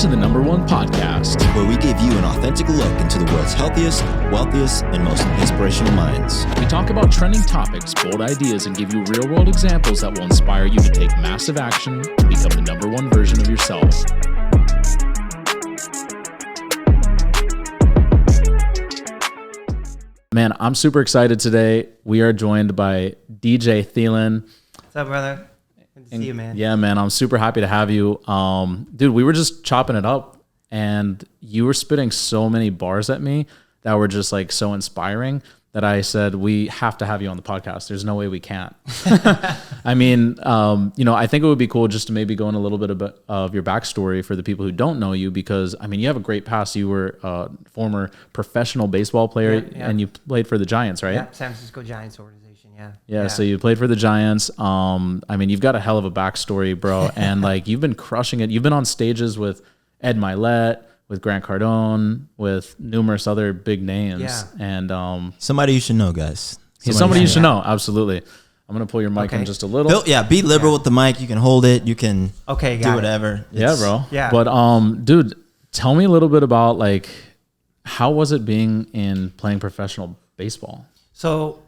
to the number one podcast, where we give you an authentic look into the world's healthiest, wealthiest, and most inspirational minds. We talk about trending topics, bold ideas, and give you real-world examples that will inspire you to take massive action and become the number one version of yourself. Man, I'm super excited today. We are joined by DJ Thielen. What's up, brother? Good to see you, man. Yeah, man, I'm super happy to have you. Dude, we were just chopping it up, and you were spitting so many bars at me that were just like so inspiring that I said, we have to have you on the podcast. There's no way we can't. I mean, I think it would be cool just to maybe go in a little bit of your backstory for the people who don't know you, because, I mean, you have a great past. You were a former professional baseball player, and you played for the Giants, right? Yeah, San Francisco Giants organization, Yeah, so you played for the Giants. I mean, you've got a hell of a backstory, bro. And, like, you've been crushing it. You've been on stages with Ed Milet, with Grant Cardone, with numerous other big names. Yeah. And somebody you should know, guys. He's somebody you should know. Absolutely. I'm going to pull your mic in just a little. Be liberal with the mic. You can hold it. You can do whatever. Yeah, bro. Yeah. But, dude, tell me a little bit about, like, how was it being in playing professional baseball? So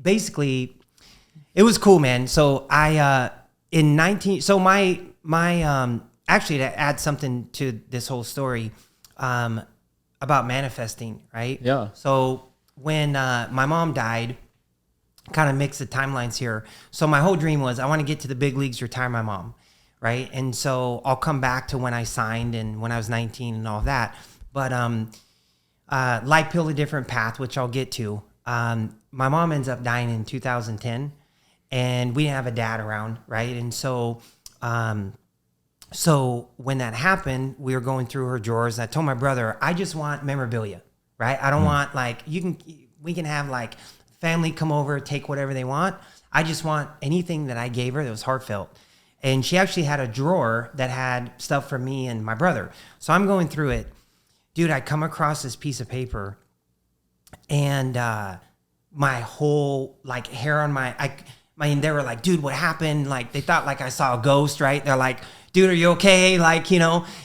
basically, it was cool, man. So actually, to add something to this whole story about manifesting, right? Yeah. So when my mom died, kind of mix the timelines here. So my whole dream was I want to get to the big leagues, retire my mom, right? And so I'll come back to when I signed and when I was 19 and all of that. But life peeled a different path, which I'll get to. My mom ends up dying in 2010, and we didn't have a dad around, right? And so when that happened, we were going through her drawers, and I told my brother, I just want memorabilia, right? I don't want, like, we can have, like, family come over, take whatever they want. I just want anything that I gave her that was heartfelt. And she actually had a drawer that had stuff for me and my brother. So I'm going through it. Dude, I come across this piece of paper, and my whole, like, hair on I mean, they were like, dude, what happened? Like, they thought, like, I saw a ghost, right? They're like, dude, are you okay? Like,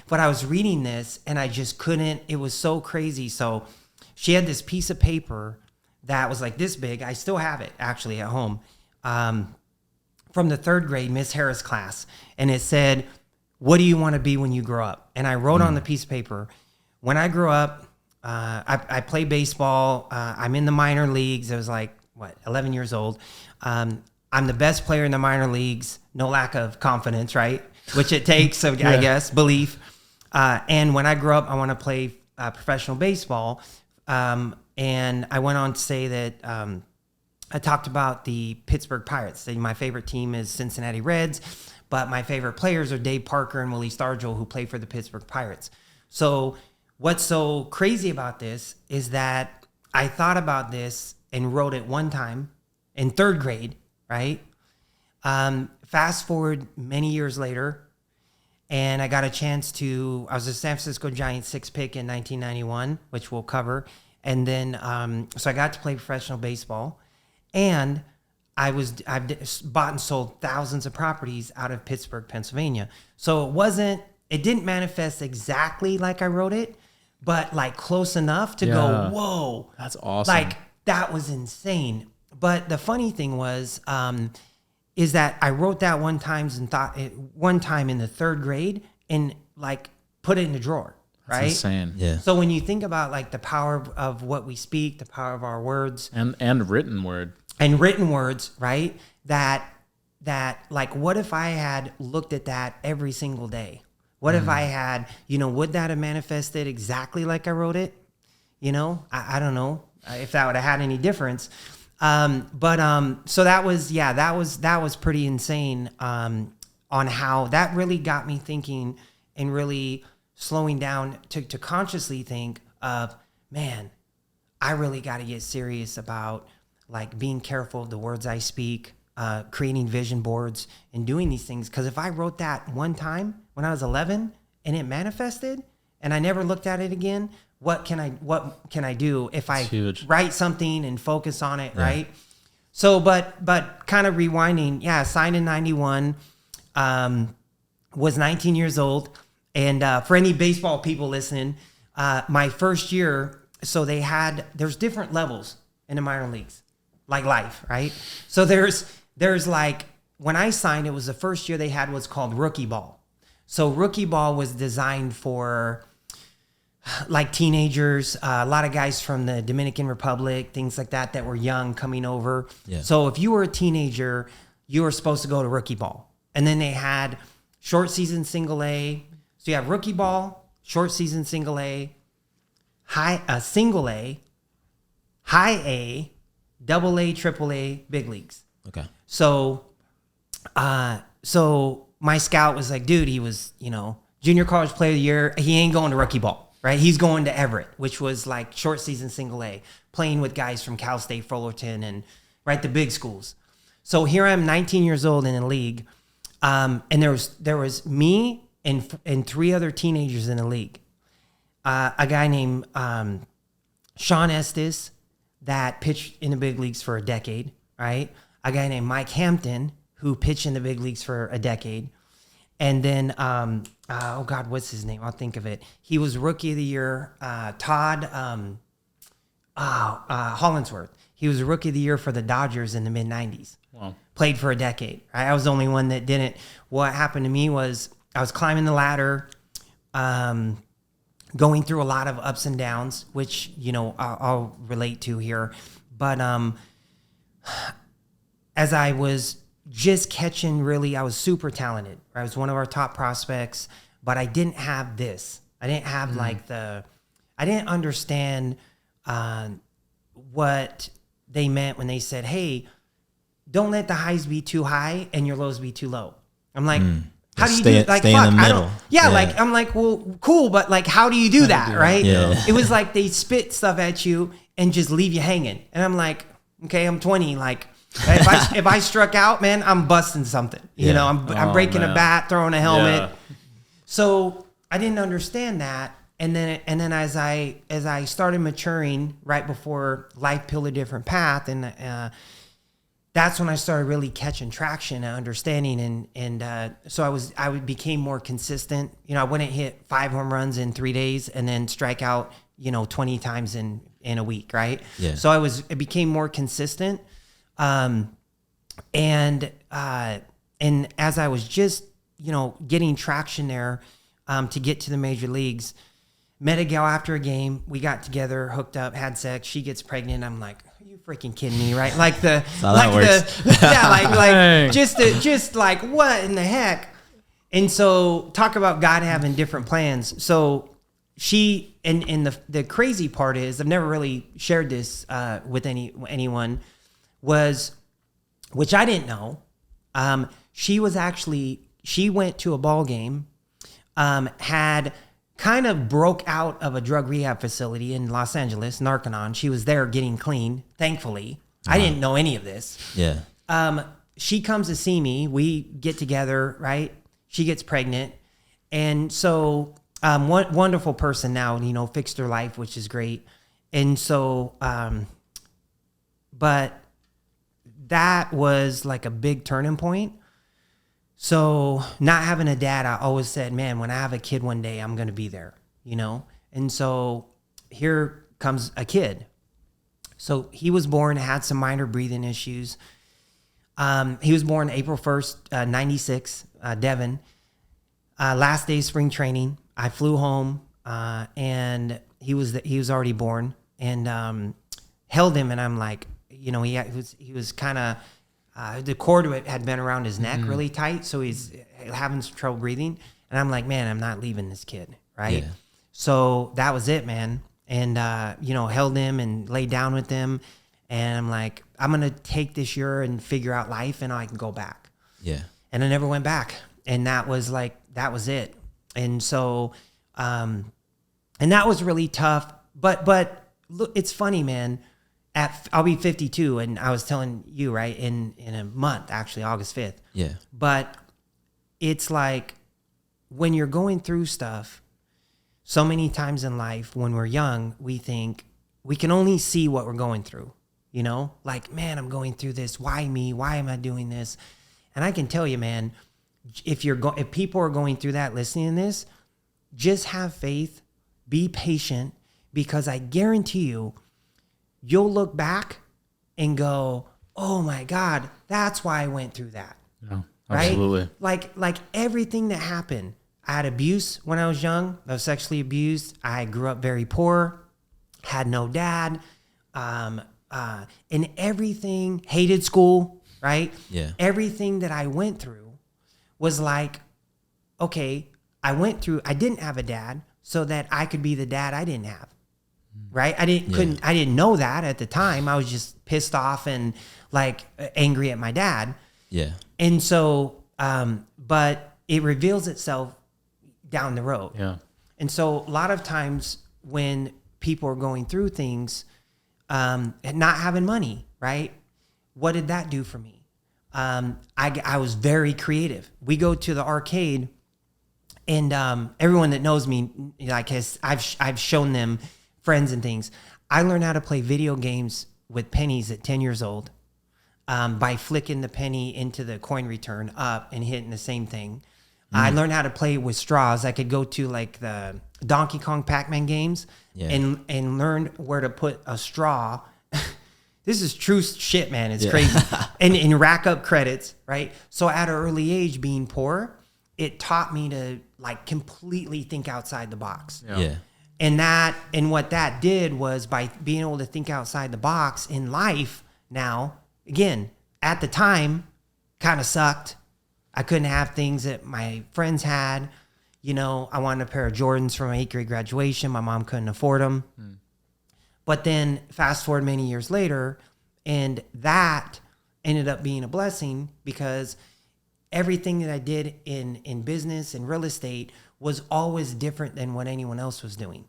but I was reading this, and I just couldn't. It was so crazy. So she had this piece of paper that was like this big. I still have it, actually, at home, from the third grade Miss Harris class. And it said, what do you want to be when you grow up? And I wrote on the piece of paper, when I grew up, I play baseball. I'm in the minor leagues. I was like, 11 years old. I'm the best player in the minor leagues. No lack of confidence, right? Which it takes, so I guess, belief. And when I grow up, I want to play professional baseball. And I went on to say that I talked about the Pittsburgh Pirates. My favorite team is Cincinnati Reds, but my favorite players are Dave Parker and Willie Stargell, who play for the Pittsburgh Pirates. So what's so crazy about this is that I thought about this and wrote it one time in third grade, right? Fast forward many years later, and I got a chance I was a San Francisco Giants 6th pick in 1991, which we'll cover. And then, so I got to play professional baseball, and I've bought and sold thousands of properties out of Pittsburgh, Pennsylvania. So it didn't manifest exactly like I wrote it, but like close enough to go, whoa. That's awesome. Like, that was insane. But the funny thing was, is that I wrote that one time in the third grade and, like, put it in the drawer, right? That's insane. Yeah. So when you think about, like, the power of what we speak, the power of our words, and written word, right? That like, what if I had looked at that every single day? What if I had, would that have manifested exactly like I wrote it? I don't know if that would have had any difference. So that was pretty insane, on how that really got me thinking and really slowing down to consciously think of, man, I really got to get serious about, like, being careful of the words I speak, creating vision boards and doing these things. Cause if I wrote that one time when I was 11 and it manifested and I never looked at it again, what can I do if I write something and focus on it, right? So, but kind of rewinding, signed in 91, was 19 years old. And for any baseball people listening, my first year, so there's different levels in the minor leagues, like life, right? So there's like, when I signed, it was the first year they had what's called rookie ball. So rookie ball was designed for like teenagers, a lot of guys from the Dominican Republic, things like that were young coming over. Yeah. So if you were a teenager, you were supposed to go to rookie ball. And then they had short season single A. So you have rookie ball, short season single A, single A, high A, double A, triple A, big leagues. Okay. So my scout was like, dude, he was, junior college player of the year. He ain't going to rookie ball, right? He's going to Everett, which was like short season single A, playing with guys from Cal State, Fullerton, and right, the big schools. So here I am, 19 years old in the league. And there was me and 3 other teenagers in the league. A guy named Sean Estes that pitched in the big leagues for a decade, right? A guy named Mike Hampton who pitched in the big leagues for a decade. And then, oh God, what's his name? I'll think of it. He was rookie of the year. Todd Hollinsworth. He was a rookie of the year for the Dodgers in the mid-90s. Wow. Played for a decade. Right? I was the only one that didn't. What happened to me was I was climbing the ladder, going through a lot of ups and downs, which, I'll relate to here. But as I was just catching, really, I was super talented. Right? I was one of our top prospects, but I didn't have this. I didn't have I didn't understand what they meant when they said, hey, don't let the highs be too high and your lows be too low. I'm like, how do you do like stay fuck? in the middle. Like I'm like, well, cool, but like how do you do that, right? Yeah. It was like they spit stuff at you and just leave you hanging. And I'm like, okay, I'm 20, like if I struck out, man, I'm busting something. I'm breaking a bat, throwing a helmet. Yeah. So I didn't understand that. And then as I started maturing right before life peeled a different path, and that's when I started really catching traction and understanding, and so I became more consistent. I wouldn't hit 5 home runs in 3 days and then strike out 20 times in a week, right? Yeah. So it became more consistent, and as I was just getting traction there, to get to the major leagues. Met a gal after a game. We got together, hooked up, had sex. She gets pregnant. I'm like, are you freaking kidding me, right? Like just like what in the heck? And so talk about God having different plans. So she and the crazy part is I've never really shared this with anyone which I didn't know. She went to a ball game, had kind of broke out of a drug rehab facility in Los Angeles, Narconon. She was there getting clean, thankfully. I didn't know any of this. Yeah. She comes to see me. We get together, right? She gets pregnant. And so one wonderful person now, fixed her life, which is great. And so, but that was like a big turning point. So not having a dad, I always said, man, when I have a kid one day, I'm going to be there, And so here comes a kid. So he was born, had some minor breathing issues. He was born April 1st, 96, Devin. Last day of spring training, I flew home, and he was already born, and held him, and I'm like, he was kind of, the cord had been around his neck really tight, so he's having some trouble breathing. And I'm like, man, I'm not leaving this kid, right? Yeah. So that was it, man. And, held him and laid down with him. And I'm like, I'm going to take this year and figure out life, and I can go back. Yeah. And I never went back. And that was it. And so, and that was really tough. But look, it's funny, man. I'll be 52, and I was telling you, right, in a month, actually, August 5th. Yeah. But it's like when you're going through stuff, so many times in life, when we're young, we think we can only see what we're going through, Like, man, I'm going through this. Why me? Why am I doing this? And I can tell you, man, if people are going through that, listening to this, just have faith, be patient, because I guarantee you, you'll look back and go, oh my God, that's why I went through that. Yeah, absolutely. Right? Like everything that happened. I had abuse when I was young. I was sexually abused. I grew up very poor, had no dad, and everything, hated school, right? Yeah. Everything that I went through was like, okay, I didn't have a dad so that I could be the dad I didn't have. Right? I didn't know that at the time. I was just pissed off and like angry at my dad. Yeah. And so, but it reveals itself down the road. Yeah. And so a lot of times when people are going through things, and not having money, right? What did that do for me? I was very creative. We go to the arcade, and everyone that knows me, like, I've shown them friends and things. I learned how to play video games with pennies at 10 years old, by flicking the penny into the coin return up and hitting the same thing. I learned how to play with straws. I could go to like the Donkey Kong Pac-Man games and learn where to put a straw. This is true shit, man. It's crazy. and rack up credits, right? So at an early age, being poor, it taught me to like completely think outside the box. Yeah. And what that did was, by being able to think outside the box in life now, again, at the time, kind of sucked. I couldn't have things that my friends had. You know, I wanted a pair of Jordans for my 8th grade graduation. My mom couldn't afford them. But then fast forward many years later, and that ended up being a blessing, because everything that I did in business and real estate was always different than what anyone else was doing,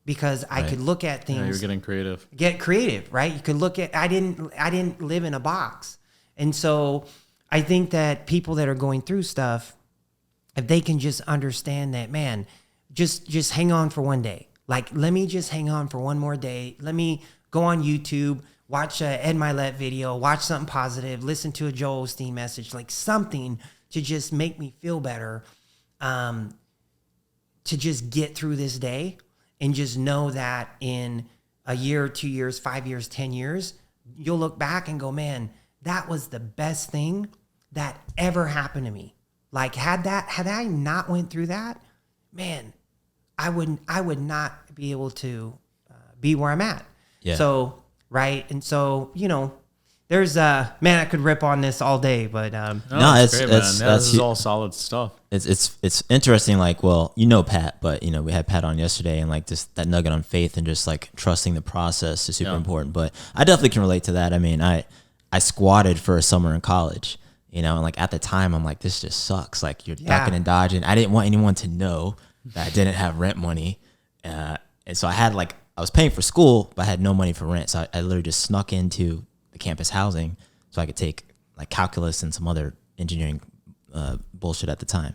because I could look at things. Yeah, you're getting creative. Get creative, right? You could look at, I didn't live in a box. And so I think that people that are going through stuff, if they can just understand that, man, just hang on for one day. Like, let me just hang on for one more day. Let me go on YouTube, watch a Ed Milet video, watch something positive, listen to a Joel Osteen message, like something to just make me feel better, to just get through this day, and just know that in a year, 2 years, 5 years, 10 years, you'll look back and go, man, that was the best thing that ever happened to me. Like, had I not went through that, man, I would not be able to be where I'm at. Yeah. So, right. And so, you know, there's man, I could rip on this all day, but No, it's great, man. This is all solid stuff. It's interesting. Like, well, you know Pat, but you know we had Pat on yesterday, and like just that nugget on faith and just like trusting the process is super important. But I definitely can relate to that. I mean, I squatted for a summer in college, you know, and like at the time I'm like, this just sucks. Like, you're ducking and dodging. I didn't want anyone to know that I didn't have rent money, and so I was paying for school, but I had no money for rent. So I literally just snuck into the campus housing so I could take like calculus and some other engineering bullshit at the time,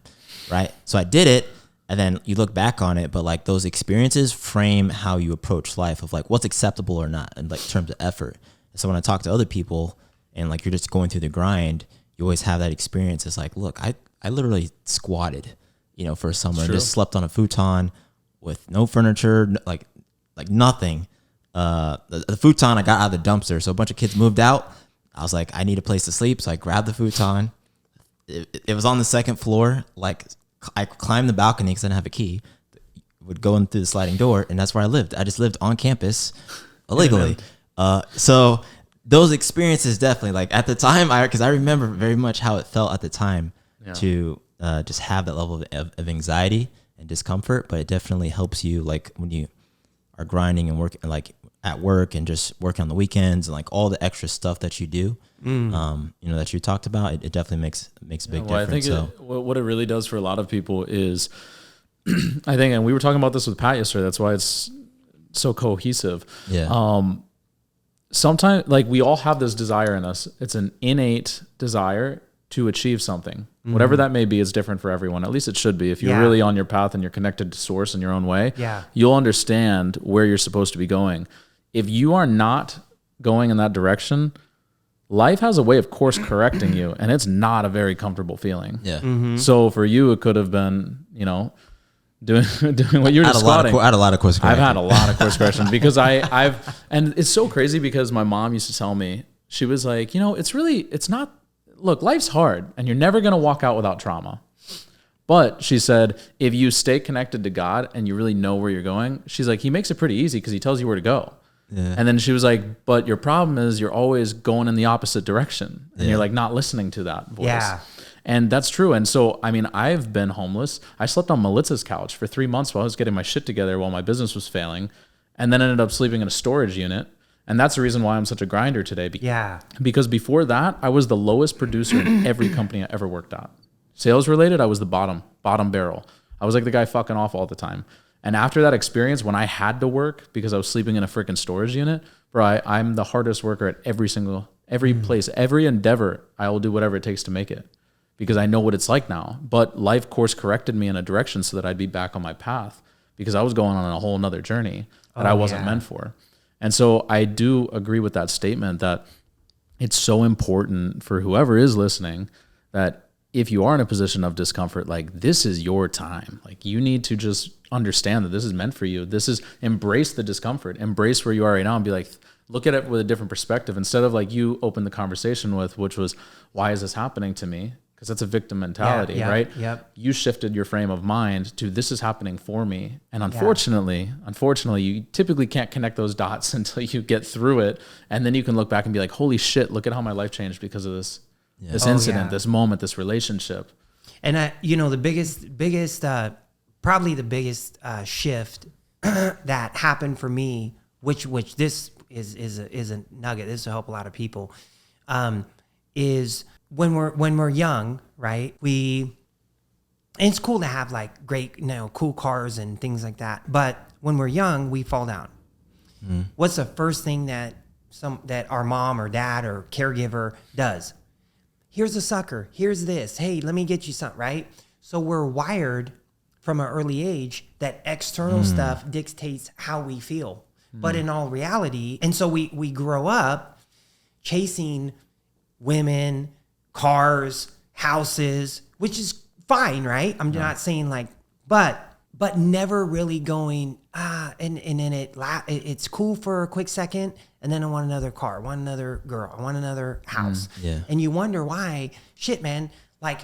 right? So I did it, and then you look back on it, but like those experiences frame how you approach life, of like what's acceptable or not in like terms of effort. And so when I talk to other people and like you're just going through the grind, you always have that experience. It's like, look, I literally squatted, you know, for a summer and just slept on a futon with no furniture, like nothing. The futon I got out of the dumpster. So a bunch of kids moved out. I was like, I need a place to sleep. So I grabbed the futon. It was on the second floor. Like, I climbed the balcony because I didn't have a key. Would go in through the sliding door, and that's where I lived. I just lived on campus illegally. So those experiences definitely, like at the time, because I remember very much how it felt at the time to just have that level of anxiety and discomfort. But it definitely helps you, like when you are grinding and working, like at work and just working on the weekends and like all the extra stuff that you do, you know, that you talked about, it definitely makes a big difference. I think what it really does for a lot of people is, I think, and we were talking about this with Pat yesterday, that's why it's so cohesive. Yeah. Sometimes, like, we all have this desire in us. It's an innate desire to achieve something. Whatever that may be is different for everyone. At least it should be. If you're really on your path and you're connected to source in your own way, you'll understand where you're supposed to be going. If you are not going in that direction, life has a way of course correcting you, and it's not a very comfortable feeling. Yeah. So for you, it could have been, you know, doing what you're just squatting. I had a lot of course correction. I've had a lot of course correction because and it's so crazy because my mom used to tell me, she was like, it's not, look, life's hard and you're never going to walk out without trauma. But she said, if you stay connected to God and you really know where you're going, she's like, he makes it pretty easy because he tells you where to go. Yeah. And then she was like, but your problem is you're always going in the opposite direction and you're like not listening to that voice. Yeah. And that's true. And so, I mean, I've been homeless. I slept on Melitza's couch for 3 months while I was getting my shit together while my business was failing, and then ended up sleeping in a storage unit. And that's the reason why I'm such a grinder today. Because before that, I was the lowest producer in every company I ever worked at. Sales related, I was the bottom barrel. I was like the guy fucking off all the time. And after that experience, when I had to work because I was sleeping in a freaking storage unit, bro, I'm the hardest worker at every place, every endeavor. I will do whatever it takes to make it, because I know what it's like now. But life course corrected me in a direction so that I'd be back on my path, because I was going on a whole nother journey that I wasn't meant for. And so I do agree with that statement that it's so important for whoever is listening that if you are in a position of discomfort, like, this is your time. Like, you need to just understand that this is meant for you. This is, embrace the discomfort, embrace where you are right now, and be like, look at it with a different perspective, instead of like you opened the conversation with, which was, why is this happening to me? Because that's a victim mentality, right? Yep. You shifted your frame of mind to, this is happening for me. And unfortunately, you typically can't connect those dots until you get through it. And then you can look back and be like, holy shit, look at how my life changed because of this, this incident, this moment, this relationship. And the biggest, probably the biggest shift that happened for me, which this is a nugget. This will help a lot of people, is when we're young, right? And it's cool to have like great, cool cars and things like that. But when we're young, we fall down. What's the first thing that our mom or dad or caregiver does? Here's a sucker. Here's this. Hey, let me get you something, right? So we're wired from an early age that external stuff dictates how we feel. But in all reality, and so we grow up chasing women, cars, houses, which is fine, right? I'm not saying like, but never really going, and then it's cool for a quick second, and then I want another car, I want another girl, I want another house. And you wonder why, shit, man, like,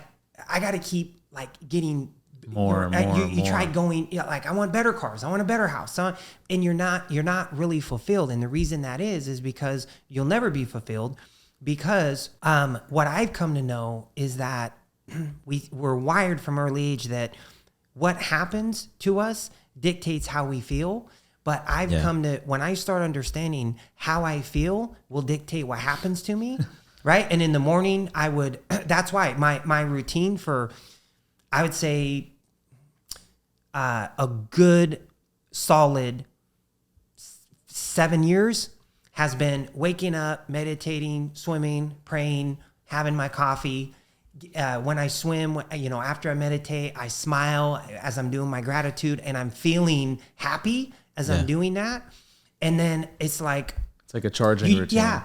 I got to keep like getting more. You try going, like, I want better cars, I want a better house, and you're not really fulfilled. And the reason that is because you'll never be fulfilled, because what I've come to know is that we're wired from early age that what happens to us dictates how we feel. But I've come to, when I start understanding how I feel will dictate what happens to me, right? And in the morning, that's why my routine for, I would say, a good solid 7 years has been waking up, meditating, swimming, praying, having my coffee. When I swim, after I meditate, I smile as I'm doing my gratitude, and I'm feeling happy as I'm doing that. And then it's like a charging routine. Yeah,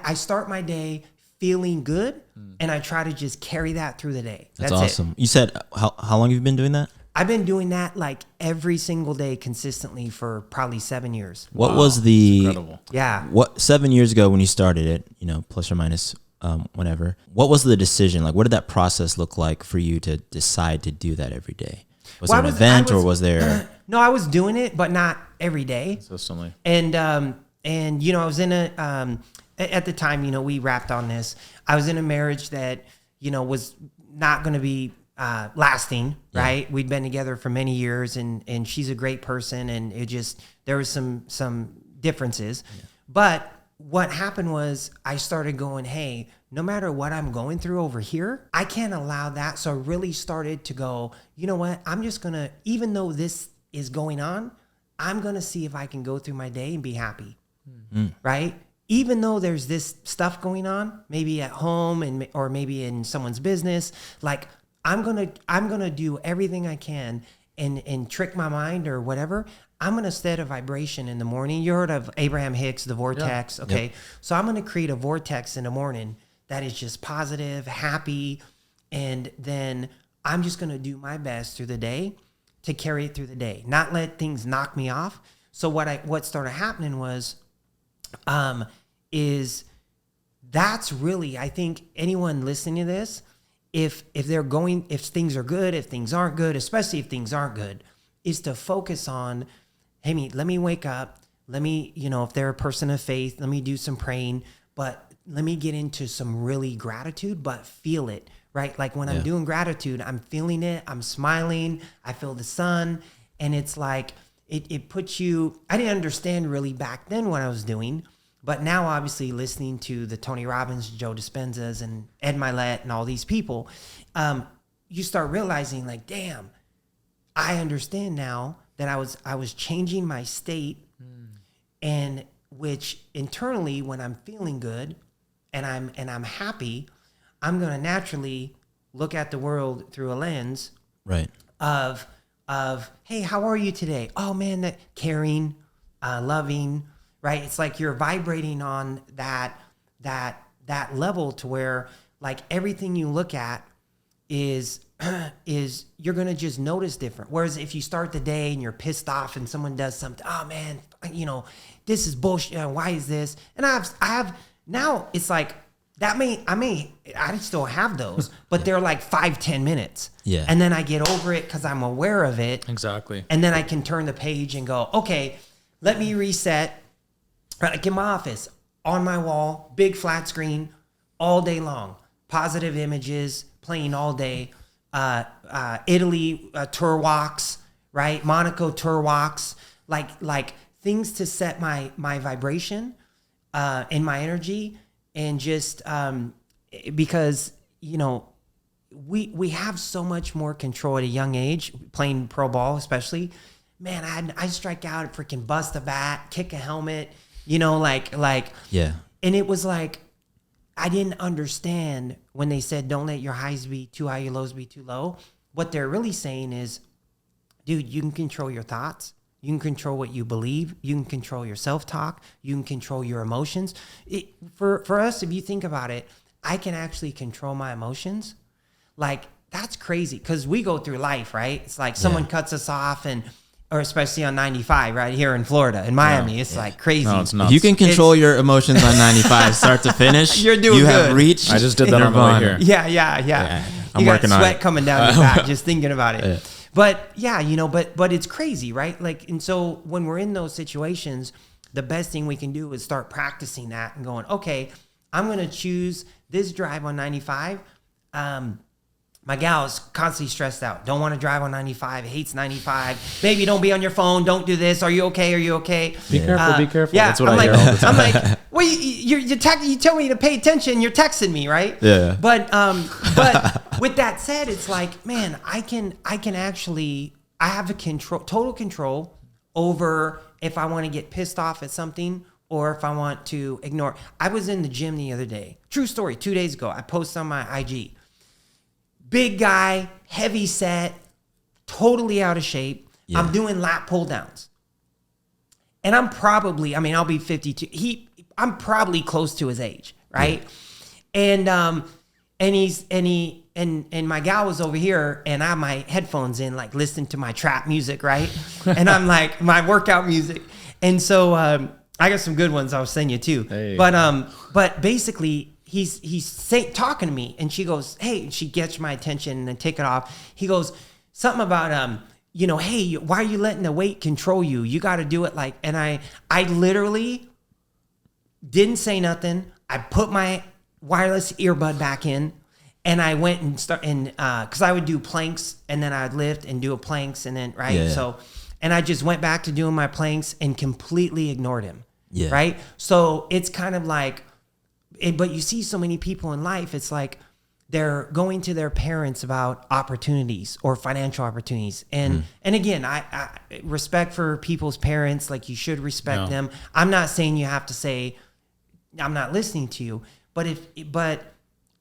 I start my day feeling good, and I try to just carry that through the day. That's awesome. You said, how long have you been doing that? I've been doing that like every single day consistently for probably 7 years. What was the... That's incredible. Yeah. 7 years ago when you started it, plus or minus whatever, what was the decision? Like, what did that process look like for you to decide to do that every day? Was there an event or was there... No, I was doing it, but not every day. Consistently. And I was in at the time, we wrapped on this. I was in a marriage that, was not going to be lasting, right? We'd been together for many years, and she's a great person, and there was some differences. But what happened was I started going, hey, no matter what I'm going through over here, I can't allow that. So I really started to go, you know what? I'm just going to, even though this is going on, I'm going to see if I can go through my day and be happy, right? Even though there's this stuff going on, maybe at home or maybe in someone's business, like I'm going to do everything I can and trick my mind or whatever. I'm going to set a vibration in the morning. You heard of Abraham Hicks, the vortex. Yeah. Okay. Yep. So I'm going to create a vortex in the morning that is just positive, happy. And then I'm just going to do my best through the day to carry it through the day, not let things knock me off. So what started happening was, is that's really, I think anyone listening to this, if things are good, if things aren't good, especially if things aren't good, is to focus on, hey, let me wake up. Let me, if they're a person of faith, let me do some praying, but let me get into some really gratitude, but feel it, right? Like when I'm doing gratitude, I'm feeling it. I'm smiling. I feel the sun. And it's like, it puts you, I didn't understand really back then what I was doing, but now obviously listening to the Tony Robbins, Joe Dispenzas, and Ed Milet and all these people, you start realizing like, damn, I understand now that I was changing my state, and which internally, when I'm feeling good and I'm happy, I'm gonna naturally look at the world through a lens, right, of hey, how are you today? Oh man, that caring, loving, right? It's like you're vibrating on that level to where like everything you look at is you're going to just notice different. Whereas if you start the day and you're pissed off and someone does something, oh man, this is bullshit. Why is this? And I have now it's like I still have those, but they're like 5-10 minutes. Yeah. And then I get over it because I'm aware of it. Exactly. And then I can turn the page and go, okay, let me reset. Like in my office, on my wall, big flat screen, all day long, positive images playing all day. Italy tour walks, right? Monaco tour walks, like things to set my vibration and my energy, and just because we have so much more control at a young age, playing pro ball especially. Man, I strike out, freaking bust a bat, kick a helmet, like yeah. And it was like, I didn't understand when they said, don't let your highs be too high, your lows be too low. What they're really saying is, dude, you can control your thoughts. You can control what you believe. You can control your self-talk. You can control your emotions. For us, if you think about it, I can actually control my emotions. Like, that's crazy because we go through life, right? It's like someone cuts us off or especially on 95 right here in Florida, in Miami, it's like crazy. No, it's nuts. If you can control your emotions on 95, start to finish, you're doing you good. have reached. I just did that on the way here. Yeah. I'm you working got on sweat it. coming down your back just thinking about it. Yeah. But yeah, but it's crazy, right? Like, and so when we're in those situations, the best thing we can do is start practicing that and going, okay, I'm going to choose this drive on 95. My gal is constantly stressed out. Don't want to drive on 95. Hates 95. Baby, don't be on your phone. Don't do this. Are you okay? Are you okay? Be careful. Be careful. Yeah, That's what I hear all the time. I'm like, well, you tell me to pay attention. You're texting me, right? Yeah. But with that said, it's like, man, I can actually, I have total control over if I want to get pissed off at something or if I want to ignore. I was in the gym the other day. True story. 2 days ago, I posted on my IG. Big guy, heavy set, totally out of shape. Yeah. I'm doing lat pull downs. And I'm probably, I'll be 52. I'm probably close to his age, right? Yeah. And my gal was over here and I have my headphones in, like listening to my trap music, right? And I'm like, my workout music. And so I got some good ones I'll send you too. Hey. But basically, he's talking to me and she goes, hey, she gets my attention and then take it off. He goes something about, hey, why are you letting the weight control you? You got to do it like, and I literally didn't say nothing. I put my wireless earbud back in and I went and cause I would do planks and then I'd lift and do a planks and then, right. Yeah. So, and I just went back to doing my planks and completely ignored him. Yeah. Right. So it's kind of like, but you see so many people in life, it's like they're going to their parents about opportunities or financial opportunities. And again, I respect for people's parents, like you should respect them. I'm not saying you have to say, I'm not listening to you, but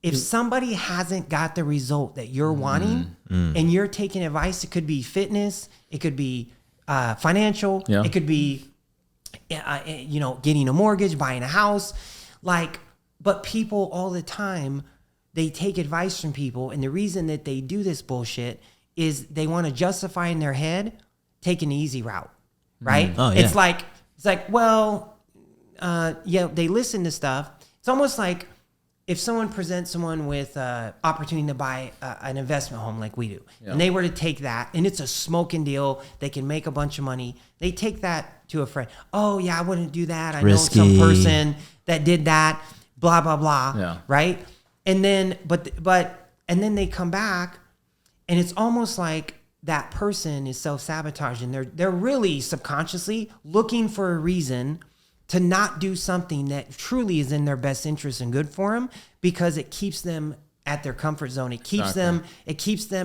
if somebody hasn't got the result that you're wanting and you're taking advice, it could be fitness, it could be financial, it could be, getting a mortgage, buying a house, but people all the time, they take advice from people. And the reason that they do this bullshit is they want to justify in their head taking the easy route, right? Oh, yeah. It's like, well, they listen to stuff. It's almost like if someone presents someone with opportunity to buy an investment home like we do, and they were to take that, and it's a smoking deal, they can make a bunch of money. They take that to a friend. Oh yeah, I wouldn't do that. I Risky. know some person that did that. Blah blah blah. Yeah. Right. And then, and then they come back, and it's almost like that person is self-sabotaging. They're really subconsciously looking for a reason to not do something that truly is in their best interest and good for them, because it keeps them at their comfort zone. It keeps them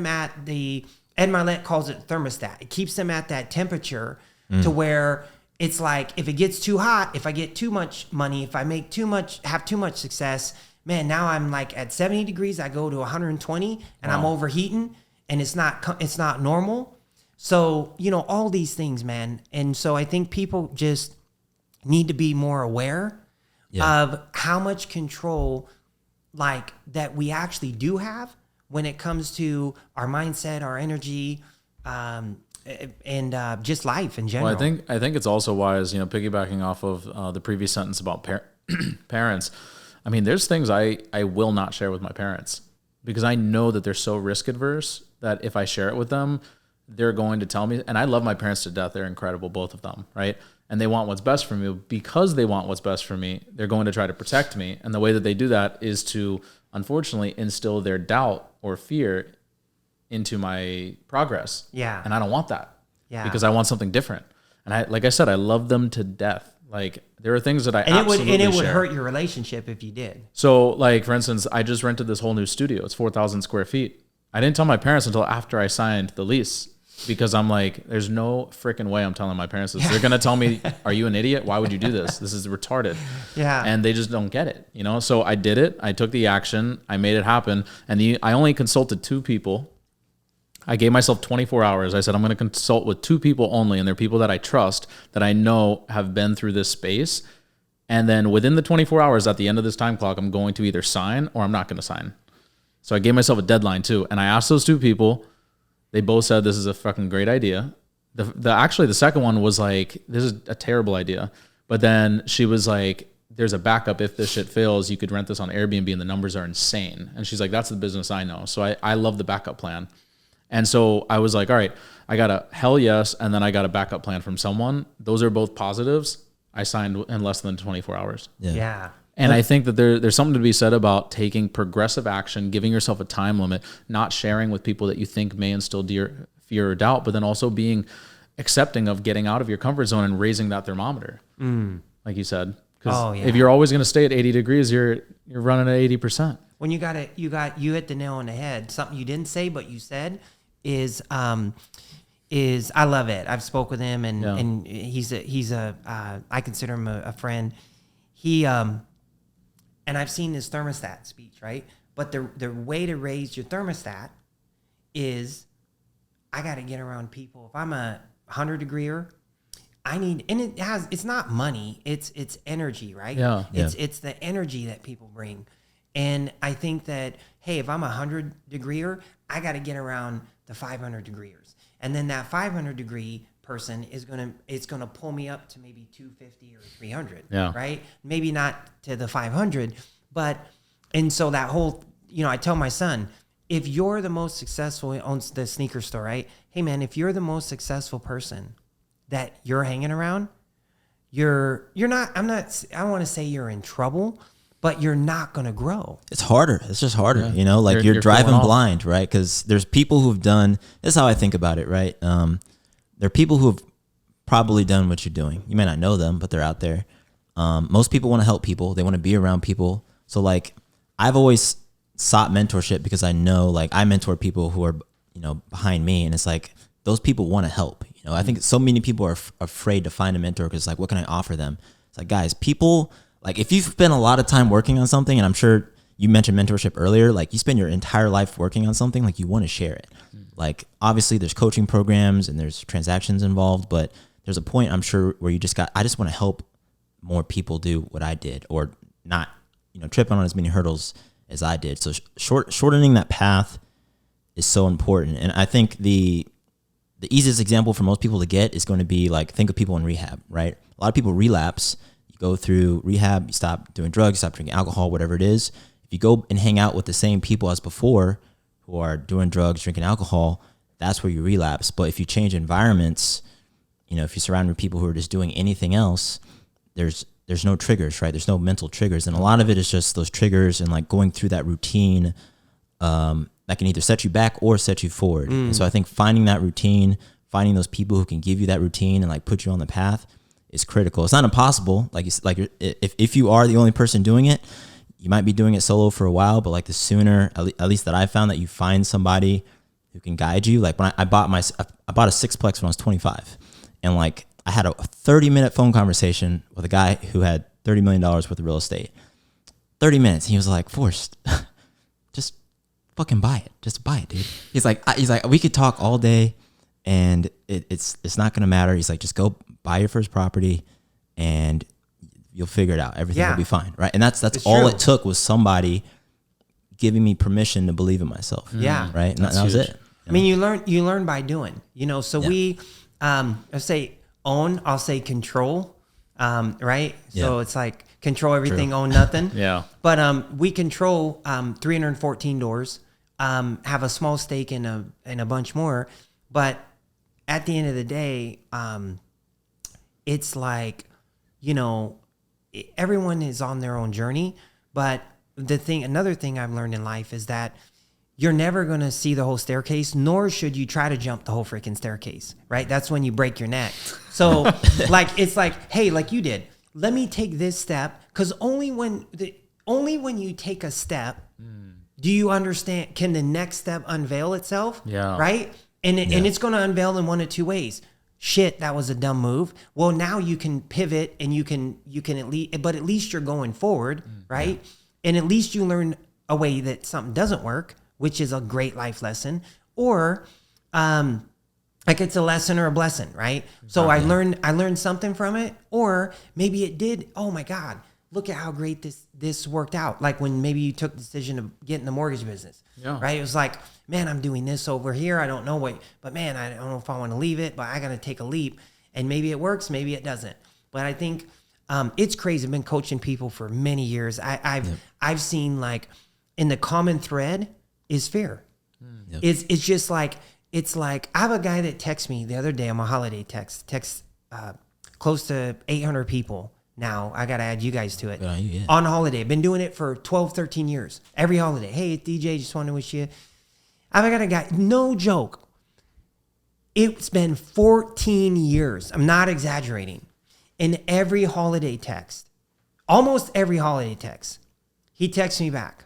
at the, Ed Milet calls it thermostat. It keeps them at that temperature to where it's like, if it gets too hot, if I get too much money, if I make have too much success, man, now I'm like at 70 degrees, I go to 120 and I'm overheating, and it's not normal. So, all these things, man. And so I think people just need to be more aware of how much control like that we actually do have when it comes to our mindset, our energy, and just life in general. Well, I think it's also wise, piggybacking off of the previous sentence about parents. I mean, there's things I will not share with my parents because I know that they're so risk adverse that if I share it with them, they're going to tell me. And I love my parents to death. They're incredible, both of them, right? And they want what's best for me. Because they want what's best for me, they're going to try to protect me. And the way that they do that is to, unfortunately, instill their doubt or fear into my progress. Yeah. And I don't want that. Yeah. Because I want something different. And like I said, I love them to death. Like, there are things that I absolutely it would share. hurt your relationship if you did. So, like, for instance, I just rented this whole new studio. It's 4,000 square feet. I didn't tell my parents until after I signed the lease, because I'm like, there's no freaking way I'm telling my parents this. They're going to tell me, are you an idiot? Why would you do this? This is retarded. Yeah. And they just don't get it, So I did it. I took the action. I made it happen. And I only consulted 2 people. I gave myself 24 hours. I said, I'm going to consult with 2 people only. And they're people that I trust, that I know have been through this space. And then within the 24 hours at the end of this time clock, I'm going to either sign or I'm not going to sign. So I gave myself a deadline too. And I asked those 2 people. They both said, this is a fucking great idea. Actually, the second one was like, this is a terrible idea. But then she was like, there's a backup. If this shit fails, you could rent this on Airbnb and the numbers are insane. And she's like, that's the business I know. So I love the backup plan. And so I was like, all right, I got a hell yes. And then I got a backup plan from someone. Those are both positives. I signed in less than 24 hours. Yeah. And I think that there's something to be said about taking progressive action, giving yourself a time limit, not sharing with people that you think may instill fear or doubt, but then also being accepting of getting out of your comfort zone and raising that thermometer, like you said. Because if you're always going to stay at 80 degrees, you're running at 80%. When you hit the nail on the head. Something you didn't say, but you said is I love it. I've spoke with him, and he's a I consider him a friend. He and I've seen this thermostat speech, right? But the way to raise your thermostat is I got to get around people. If I'm a 100-degreeer, it's not money, it's energy, right? Yeah. It's the energy that people bring. And I think that, hey, if I'm a 100-degreeer, I got to get around the 500-degreers. And then that 500-degree person is gonna pull me up to maybe 250 or 300, right? Maybe not to the 500, and so that whole, I tell my son, if you're the most successful, he owns the sneaker store, right? Hey man, if you're the most successful person that you're hanging around, I want to say you're in trouble, but you're not going to grow. It's harder. It's just harder, like you're driving blind, right? Because there's people who've done, this is how I think about it, right? There are people who have probably done what you're doing. You may not know them, but they're out there. Most people want to help people. They want to be around people. So like, I've always sought mentorship because I know, like, I mentor people who are, behind me, and it's like, those people want to help. I think so many people are afraid to find a mentor because, like, what can I offer them? It's like, guys, people, like, if you've spent a lot of time working on something, and I'm sure you mentioned mentorship earlier, like, you spend your entire life working on something, like, you want to share it. Like, obviously there's coaching programs and there's transactions involved, but there's a point, I'm sure, where I just want to help more people do what I did, or not, tripping on as many hurdles as I did. So shortening that path is so important. And I think the easiest example for most people to get is going to be like, think of people in rehab, right? A lot of people relapse. You go through rehab, you stop doing drugs, you stop drinking alcohol, whatever it is. If you go and hang out with the same people as before who are doing drugs, drinking alcohol, that's where you relapse. But if you change environments, you know, if you surround with people who are just doing anything else, there's no triggers, right? There's no mental triggers. And a lot of it is just those triggers and like going through that routine that can either set you back or set you forward. And so I think finding that routine, finding those people who can give you that routine and like put you on the path is critical. It's not impossible. If you are the only person doing it, you might be doing it solo for a while, but like the sooner, at least that I found, that you find somebody who can guide you. Like when I bought a sixplex when I was 25, and like I had a 30-minute phone conversation with a guy who had $30 million worth of real estate. 30 minutes. And he was like, Forrest, just fucking buy it. Just buy it, dude. He's like, we could talk all day and it's not going to matter. He's like, just go buy your first property and you'll figure it out. Everything will be fine. Right. And that's all it took, was somebody giving me permission to believe in myself. Yeah. Right. And that was it. I mean, you learn by doing, you know, so we, let's say I'll say control. Right. So it's like control everything, own nothing. Yeah. But, we control, 314 doors, have a small stake in a bunch more. But at the end of the day, it's like, you know, everyone is on their own journey. But another thing I've learned in life is that you're never going to see the whole staircase, nor should you try to jump the whole freaking staircase, right? That's when you break your neck. So like, it's like, hey, like you did, let me take this step. Cause only when you take a step, do you understand, can the next step unveil itself? Yeah. Right. And it's going to unveil in one of two ways. Shit, that was a dumb move. Well, now you can pivot and you can at least you're going forward. Right. Yeah. And at least you learn a way that something doesn't work, which is a great life lesson, or like it's a lesson or a blessing, right? So I learned something from it, or maybe it did. Oh my God, look at how great this worked out. Like when maybe you took the decision of getting the mortgage business, right? It was like, man, I'm doing this over here. I don't know but man, I don't know if I want to leave it, but I got to take a leap, and maybe it works, maybe it doesn't. But I think it's crazy. I've been coaching people for many years. I've seen like in the common thread is fear. Yep. It's just like, it's like, I have a guy that texted me the other day on my holiday text close to 800 people. Now I got to add you guys to it on holiday. I've been doing it for 12, 13 years. Every holiday. Hey, it's DJ, just want to wish you. I've got a guy, no joke. It's been 14 years. I'm not exaggerating. In every holiday text, almost every holiday text, he texts me back.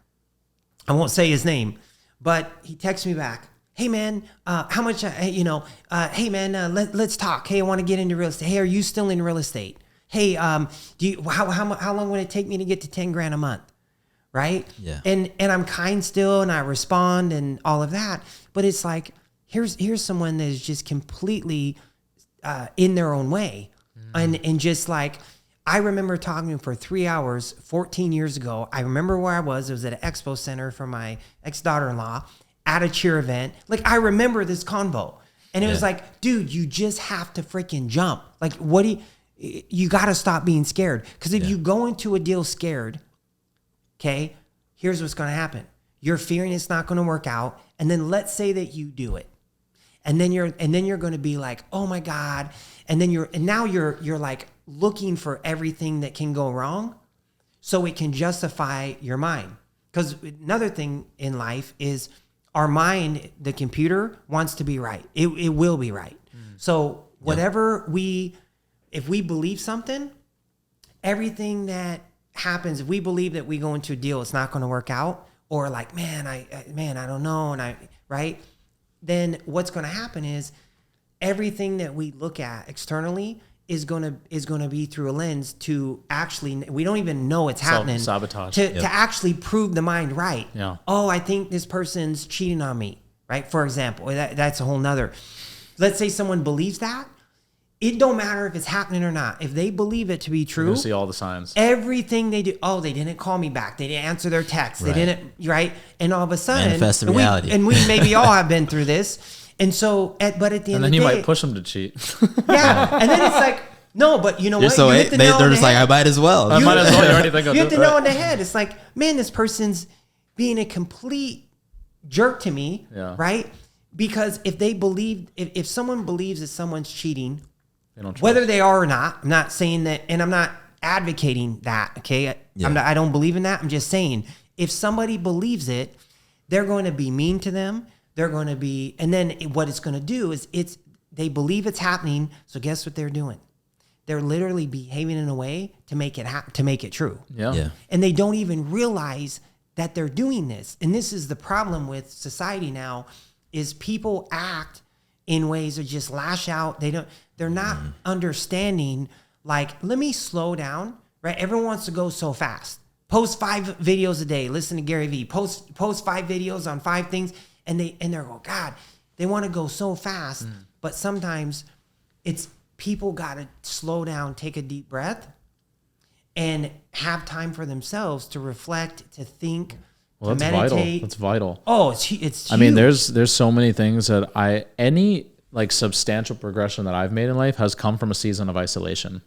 I won't say his name, but he texts me back. Hey man, how much? Hey man, let's talk. Hey, I want to get into real estate. Hey, are you still in real estate? Hey, how long would it take me to get to 10 grand a month? Right? Yeah. And I'm kind still, and I respond and all of that. But it's like, here's someone that is just completely in their own way, and just like, I remember talking to him for 3 hours 14 years ago. I remember where I was. It was at an expo center for my ex-daughter-in-law at a cheer event. Like, I remember this convo. And it was like, dude, you just have to freaking jump. Like, you got to stop being scared. Because if you go into a deal scared, okay, here's what's going to happen. You're fearing it's not going to work out. And then let's say that you do it. And then you're going to be like, oh my God. And now you're like looking for everything that can go wrong so it can justify your mind. Because another thing in life is our mind, the computer, wants to be right. It will be right. So if we believe something, everything that happens, if we believe that we go into a deal, it's not going to work out, or like, man, I don't know. Right? Then what's going to happen is everything that we look at externally is going to be through a lens to actually, we don't even know it's happening. Sabotage. To actually prove the mind right. Yeah. Oh, I think this person's cheating on me, right? For example, that's a whole nother. Let's say someone believes that. it don't matter if it's happening or not. If they believe it to be true, you see all the signs. Everything they do. Oh, they didn't call me back. They didn't answer their text. Right. They didn't, right? And all of a sudden, manifest the reality. And we maybe all have been through this. And so, but at the end of the day, and then you might push them to cheat. Yeah, and then it's like, no, but you know You're what? so You hit the nail on they're the just like, head. I might as well. I might as well. You already think I'll You do hit it. the nail on the head. It's like, man, this person's being a complete jerk to me, Yeah. right? Because if they believe, if someone believes that someone's cheating, They don't trust. whether they are or not, I'm not saying that, and I'm not advocating that, okay? Yeah. I don't believe in that. I'm just saying, if somebody believes it, they're going to be mean to them. They're going to be, and then what it's going to do is they believe it's happening. So guess what they're doing? They're literally behaving in a way to make it to make it true. Yeah. And they don't even realize that they're doing this. And this is the problem with society now, is people act in ways that just lash out. They're not understanding, like, let me slow down, right? Everyone wants to go so fast. Post 5 videos a day. Listen to Gary Vee. Post 5 videos on 5 things. And they're going, God, they want to go so fast. But sometimes it's people got to slow down, take a deep breath, and have time for themselves to reflect, to think, Well, to that's meditate. vital. That's vital. Oh, it's huge. I mean, there's so many things that any like substantial progression that I've made in life has come from a season of isolation.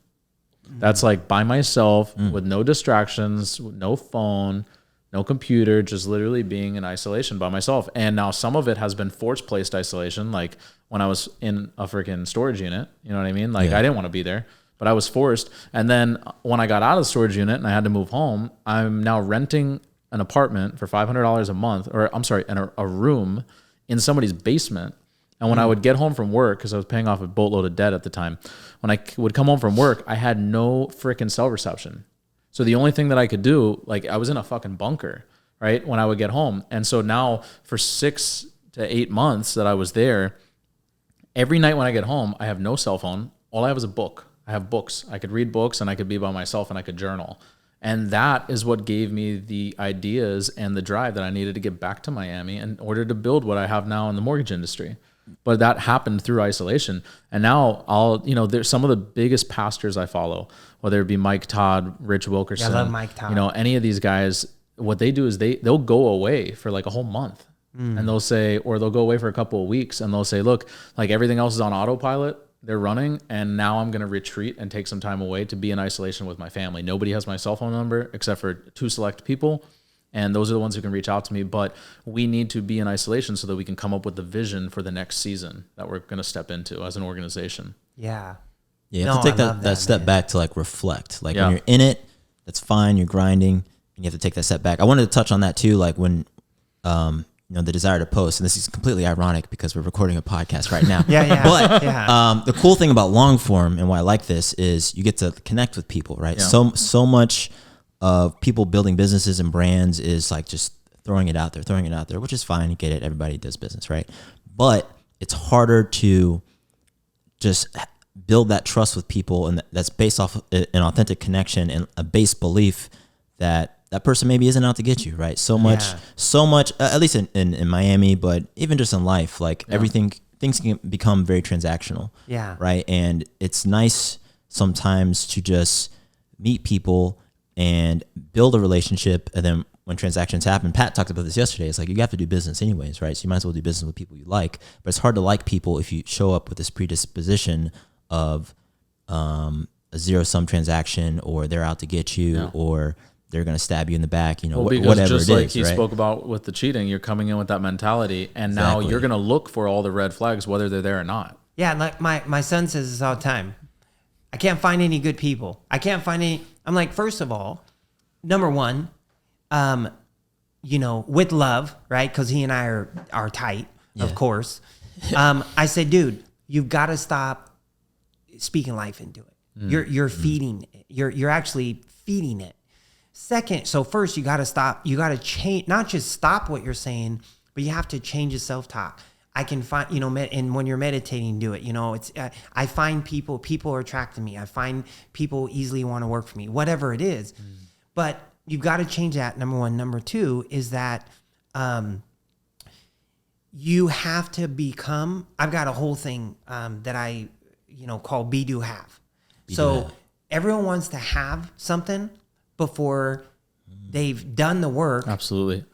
That's like by myself with no distractions, with no phone, no computer, just literally being in isolation by myself. And now some of it has been forced placed isolation. Like when I was in a freaking storage unit, you know what I mean? Like I didn't want to be there, but I was forced. And then when I got out of the storage unit and I had to move home, I'm now renting an apartment for $500 a month, or I'm sorry, a room in somebody's basement. And when I would get home from work, because I was paying off a boatload of debt at the time, when I would come home from work, I had no freaking cell reception. So the only thing that I could do, like I was in a fucking bunker, right? When I would get home. And so now for 6 to 8 months that I was there, every night when I get home, I have no cell phone. All I have is a book. I have books. I could read books and I could be by myself and I could journal. And that is what gave me the ideas and the drive that I needed to get back to Miami in order to build what I have now in the mortgage industry. But that happened through isolation. And now there's some of the biggest pastors I follow, whether it be Mike Todd, Rich Wilkerson, I love Mike Todd. Any of these guys, what they do is they'll go away for like a whole month and they'll say, or they'll go away for a couple of weeks and they'll say, look, like everything else is on autopilot. They're running, and now I'm going to retreat and take some time away to be in isolation with my family. Nobody has my cell phone number except for 2 select people, and those are the ones who can reach out to me. But we need to be in isolation so that we can come up with the vision for the next season that we're going to step into as an organization. Yeah. Yeah, you have to take that step back to like reflect. Like when you're in it, that's fine. You're grinding, and you have to take that step back. I wanted to touch on that too. Like when, the desire to post, and this is completely ironic because we're recording a podcast right now. But the cool thing about long form and why I like this is you get to connect with people, right? Yeah. So much of people building businesses and brands is like just throwing it out there, which is fine. You get it. Everybody does business, right? But it's harder to just build that trust with people, and that's based off an authentic connection and a base belief that person maybe isn't out to get you, right? So much, at least in Miami, but even just in life, like things can become very transactional. Yeah. Right. And it's nice sometimes to just meet people and build a relationship. And then when transactions happen, Pat talked about this yesterday. It's like, you have to do business anyways, right? So you might as well do business with people you like, but it's hard to like people if you show up with this predisposition of a zero-sum transaction, or they're out to get you, or they're going to stab you in the back, whatever just it like is, he right? spoke about with the cheating, you're coming in with that mentality, and now you're going to look for all the red flags, whether they're there or not. Yeah, like my son says this all the time. I can't find any good people. I can't find any. I'm like, first of all, number one, with love, right? Because he and I are tight, of course. I said, dude, you've got to stop speaking life into it. You're feeding it. You're actually feeding it. Second, so first you got to stop. You got to change, not just stop what you're saying, but you have to change your self-talk. I can find, and when you're meditating, do it. It's, I find people are attracted to me. I find people easily want to work for me, whatever it is. But you've got to change that, number one. Number two is that you have to become, I've got a whole thing that I called be, do, have. Be, do, So have. everyone wants to have something before they've done the work. Absolutely.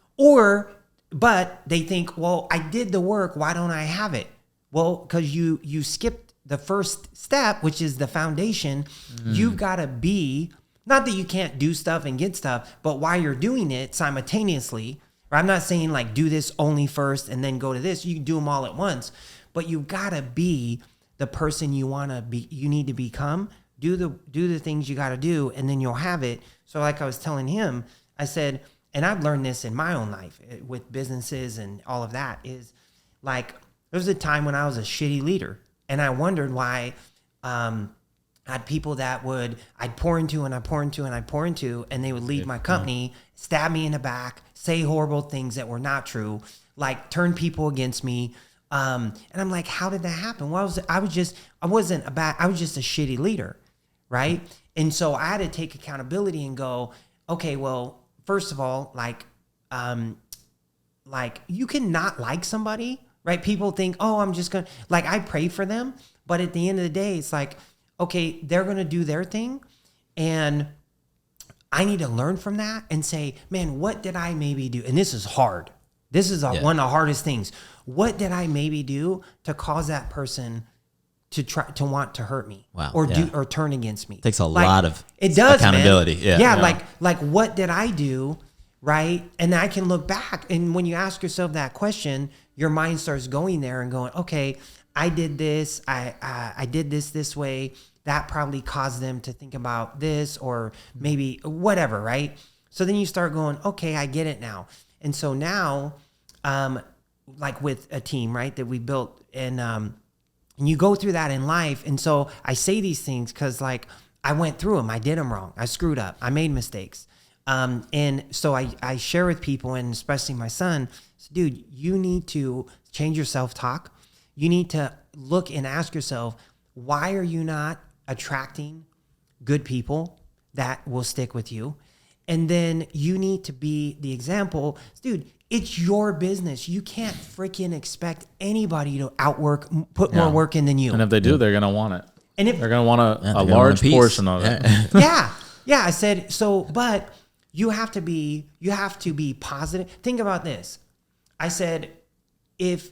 But they think, well, I did the work. Why don't I have it? Well, because you skipped the first step, which is the foundation. You've got to be, not that you can't do stuff and get stuff, but while you're doing it simultaneously, I'm not saying like do this only first and then go to this. You can do them all at once, but you've got to be the person you want to be. You need to become. Do the things you got to do, and then you'll have it. So, like I was telling him, I said, and I've learned this in my own life with businesses and all of that. Is like there was a time when I was a shitty leader, and I wondered why. I had people that I'd pour into, and they would leave my company, stab me in the back, say horrible things that were not true, like turn people against me. And I'm like, how did that happen? Well, I was just a shitty leader, right? And so I had to take accountability and go, okay, well, first of all, like you cannot like somebody, right? People think, oh, I'm just gonna, like, I pray for them, but at the end of the day, it's like, okay, they're going to do their thing, and I need to learn from that and say, man, what did I maybe do? And this is hard. This is one of the hardest things. What did I maybe do to cause that person to try to want to hurt me or turn against me? It takes a lot of accountability. Man. Yeah. Like what did I do? Right. And I can look back, and when you ask yourself that question, your mind starts going there and going, okay, I did this. I did this way. That probably caused them to think about this, or maybe whatever, right? So then you start going, okay, I get it now. And so now, like with a team, right, that we built, and you go through that in life. And so I say these things because, like, I went through them. I did them wrong. I screwed up. I made mistakes. And so I share with people, and especially my son, dude, you need to change your self-talk. You need to look and ask yourself, why are you not attracting good people that will stick with you? And then you need to be the example. Dude, it's your business. You can't freaking expect anybody to put more work in than you. And if they do, they're going to want it. And if they're going to want a large portion of it. Yeah. I said, so, but you have to be positive. Think about this. I said, if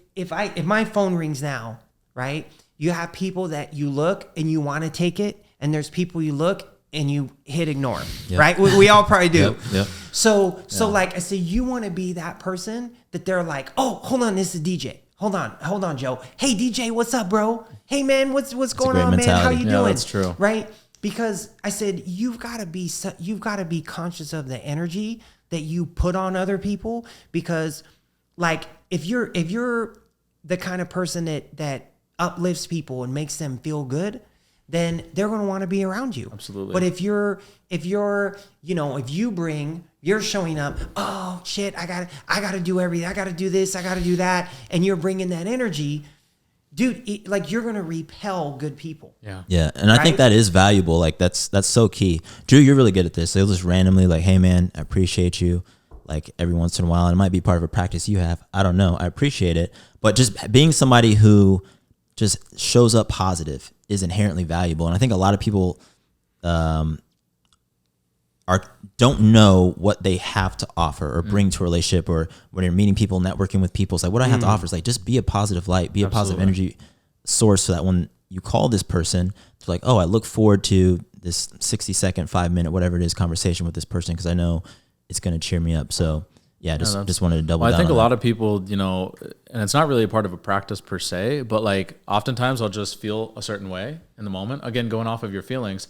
my phone rings now, right? You have people that you look and you want to take it, and there's people you look and you hit ignore, right? We all probably do. Yep. So like I said, you want to be that person that they're like, oh, hold on, this is DJ. Hold on, Joe. Hey, DJ, what's up, bro? Hey, man, what's going on, man? How you doing? That's true, right? Because I said you've got to be conscious of the energy that you put on other people, because, like, if you're the kind of person that uplifts people and makes them feel good, then they're going to want to be around you. Absolutely. But if you're showing up, oh shit, I got to do everything. I got to do this. I got to do that. And you're bringing that energy, dude, like, you're going to repel good people. Yeah. Yeah. And I think that is valuable. Like, that's so key. Drew, you're really good at this. They'll just randomly, like, hey man, I appreciate you. Like, every once in a while, and it might be part of a practice you have. I don't know. I appreciate it. But just being somebody who just shows up positive is inherently valuable. And I think a lot of people don't know what they have to offer or bring to a relationship, or when you're meeting people, networking with people. It's like, what do I have to offer? It's like, just be a positive light, be a positive energy source, so that when you call this person, it's like, oh, I look forward to this 60-second, 5-minute, whatever it is, conversation with this person, because I know it's going to cheer me up. So yeah, just wanted to double down. I think a lot of people, and it's not really a part of a practice per se, but like oftentimes I'll just feel a certain way in the moment. Again, going off of your feelings.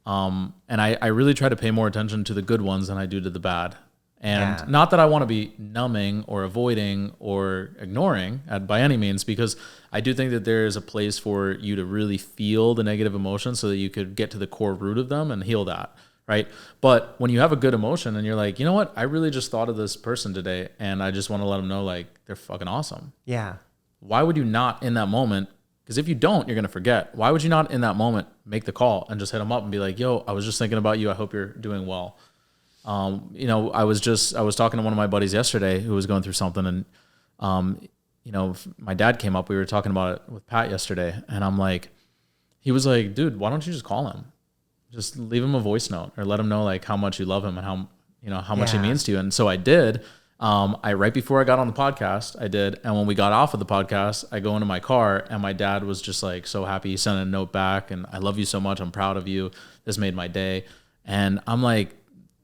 And I really try to pay more attention to the good ones than I do to the bad. And not that I want to be numbing or avoiding or ignoring by any means, because I do think that there is a place for you to really feel the negative emotions so that you could get to the core root of them and heal that. Right. But when you have a good emotion and you're like, you know what, I really just thought of this person today, and I just want to let them know, like, they're fucking awesome. Yeah. Why would you not in that moment? Because if you don't, you're going to forget. Why would you not in that moment make the call and just hit them up and be like, yo, I was just thinking about you. I hope you're doing well. I was talking to one of my buddies yesterday who was going through something, and, my dad came up, we were talking about it with Pat yesterday, and I'm like, he was like, dude, why don't you just call him? Just leave him a voice note or let him know like how much you love him and how much he means to you. And so I did. Right before I got on the podcast, I did. And when we got off of the podcast, I go into my car and my dad was just like so happy. He sent a note back and I love you so much. I'm proud of you. This made my day. And I'm like,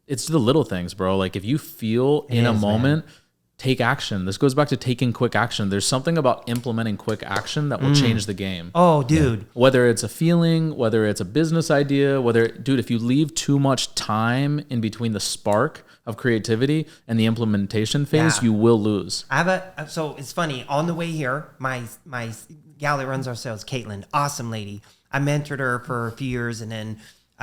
it's the little things, bro. Like if you feel in a moment, take action. This goes back to taking quick action. There's something about implementing quick action that will change the game. Oh, dude. Yeah. Whether it's a feeling, whether it's a business idea, dude, if you leave too much time in between the spark of creativity and the implementation phase, you will lose. So it's funny. On the way here, my gal that runs our sales, Caitlin, awesome lady. I mentored her for a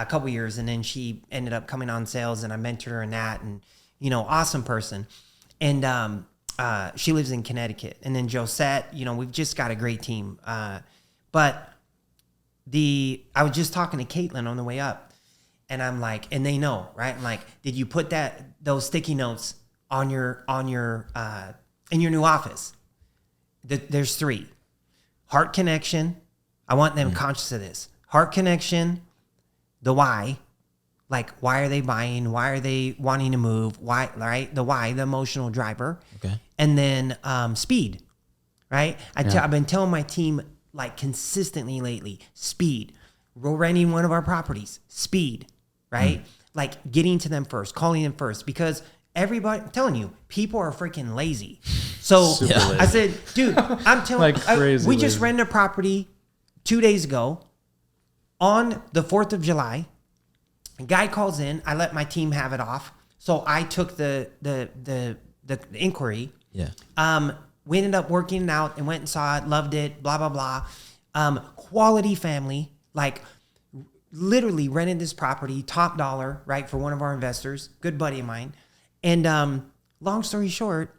couple years, and then she ended up coming on sales, and I mentored her in that, and awesome person. And she lives in Connecticut. And then Josette, we've just got a great team. But I was just talking to Caitlin on the way up, and I'm like, and they know, right? I'm like, did you put those sticky notes on your in your new office? There's 3. Heart connection. I want them conscious of this. Heart connection, the why. Like, why are they buying? Why are they wanting to move? Why, right? The why, the emotional driver. Okay. And then speed, right? I've been telling my team, like, consistently lately, speed. We're renting one of our properties, speed, right? Like, getting to them first, calling them first. Because everybody, I'm telling you, people are freaking lazy. So Super lazy. I said, dude, I'm telling Like crazy we just lazy. rented a property 2 days ago on the 4th of July. A guy calls in. I let my team have it off. So I took the inquiry. Yeah. We ended up working it out and went and saw it, loved it, blah, blah, blah. Quality family, like literally rented this property, top dollar, right, for one of our investors, good buddy of mine. And long story short,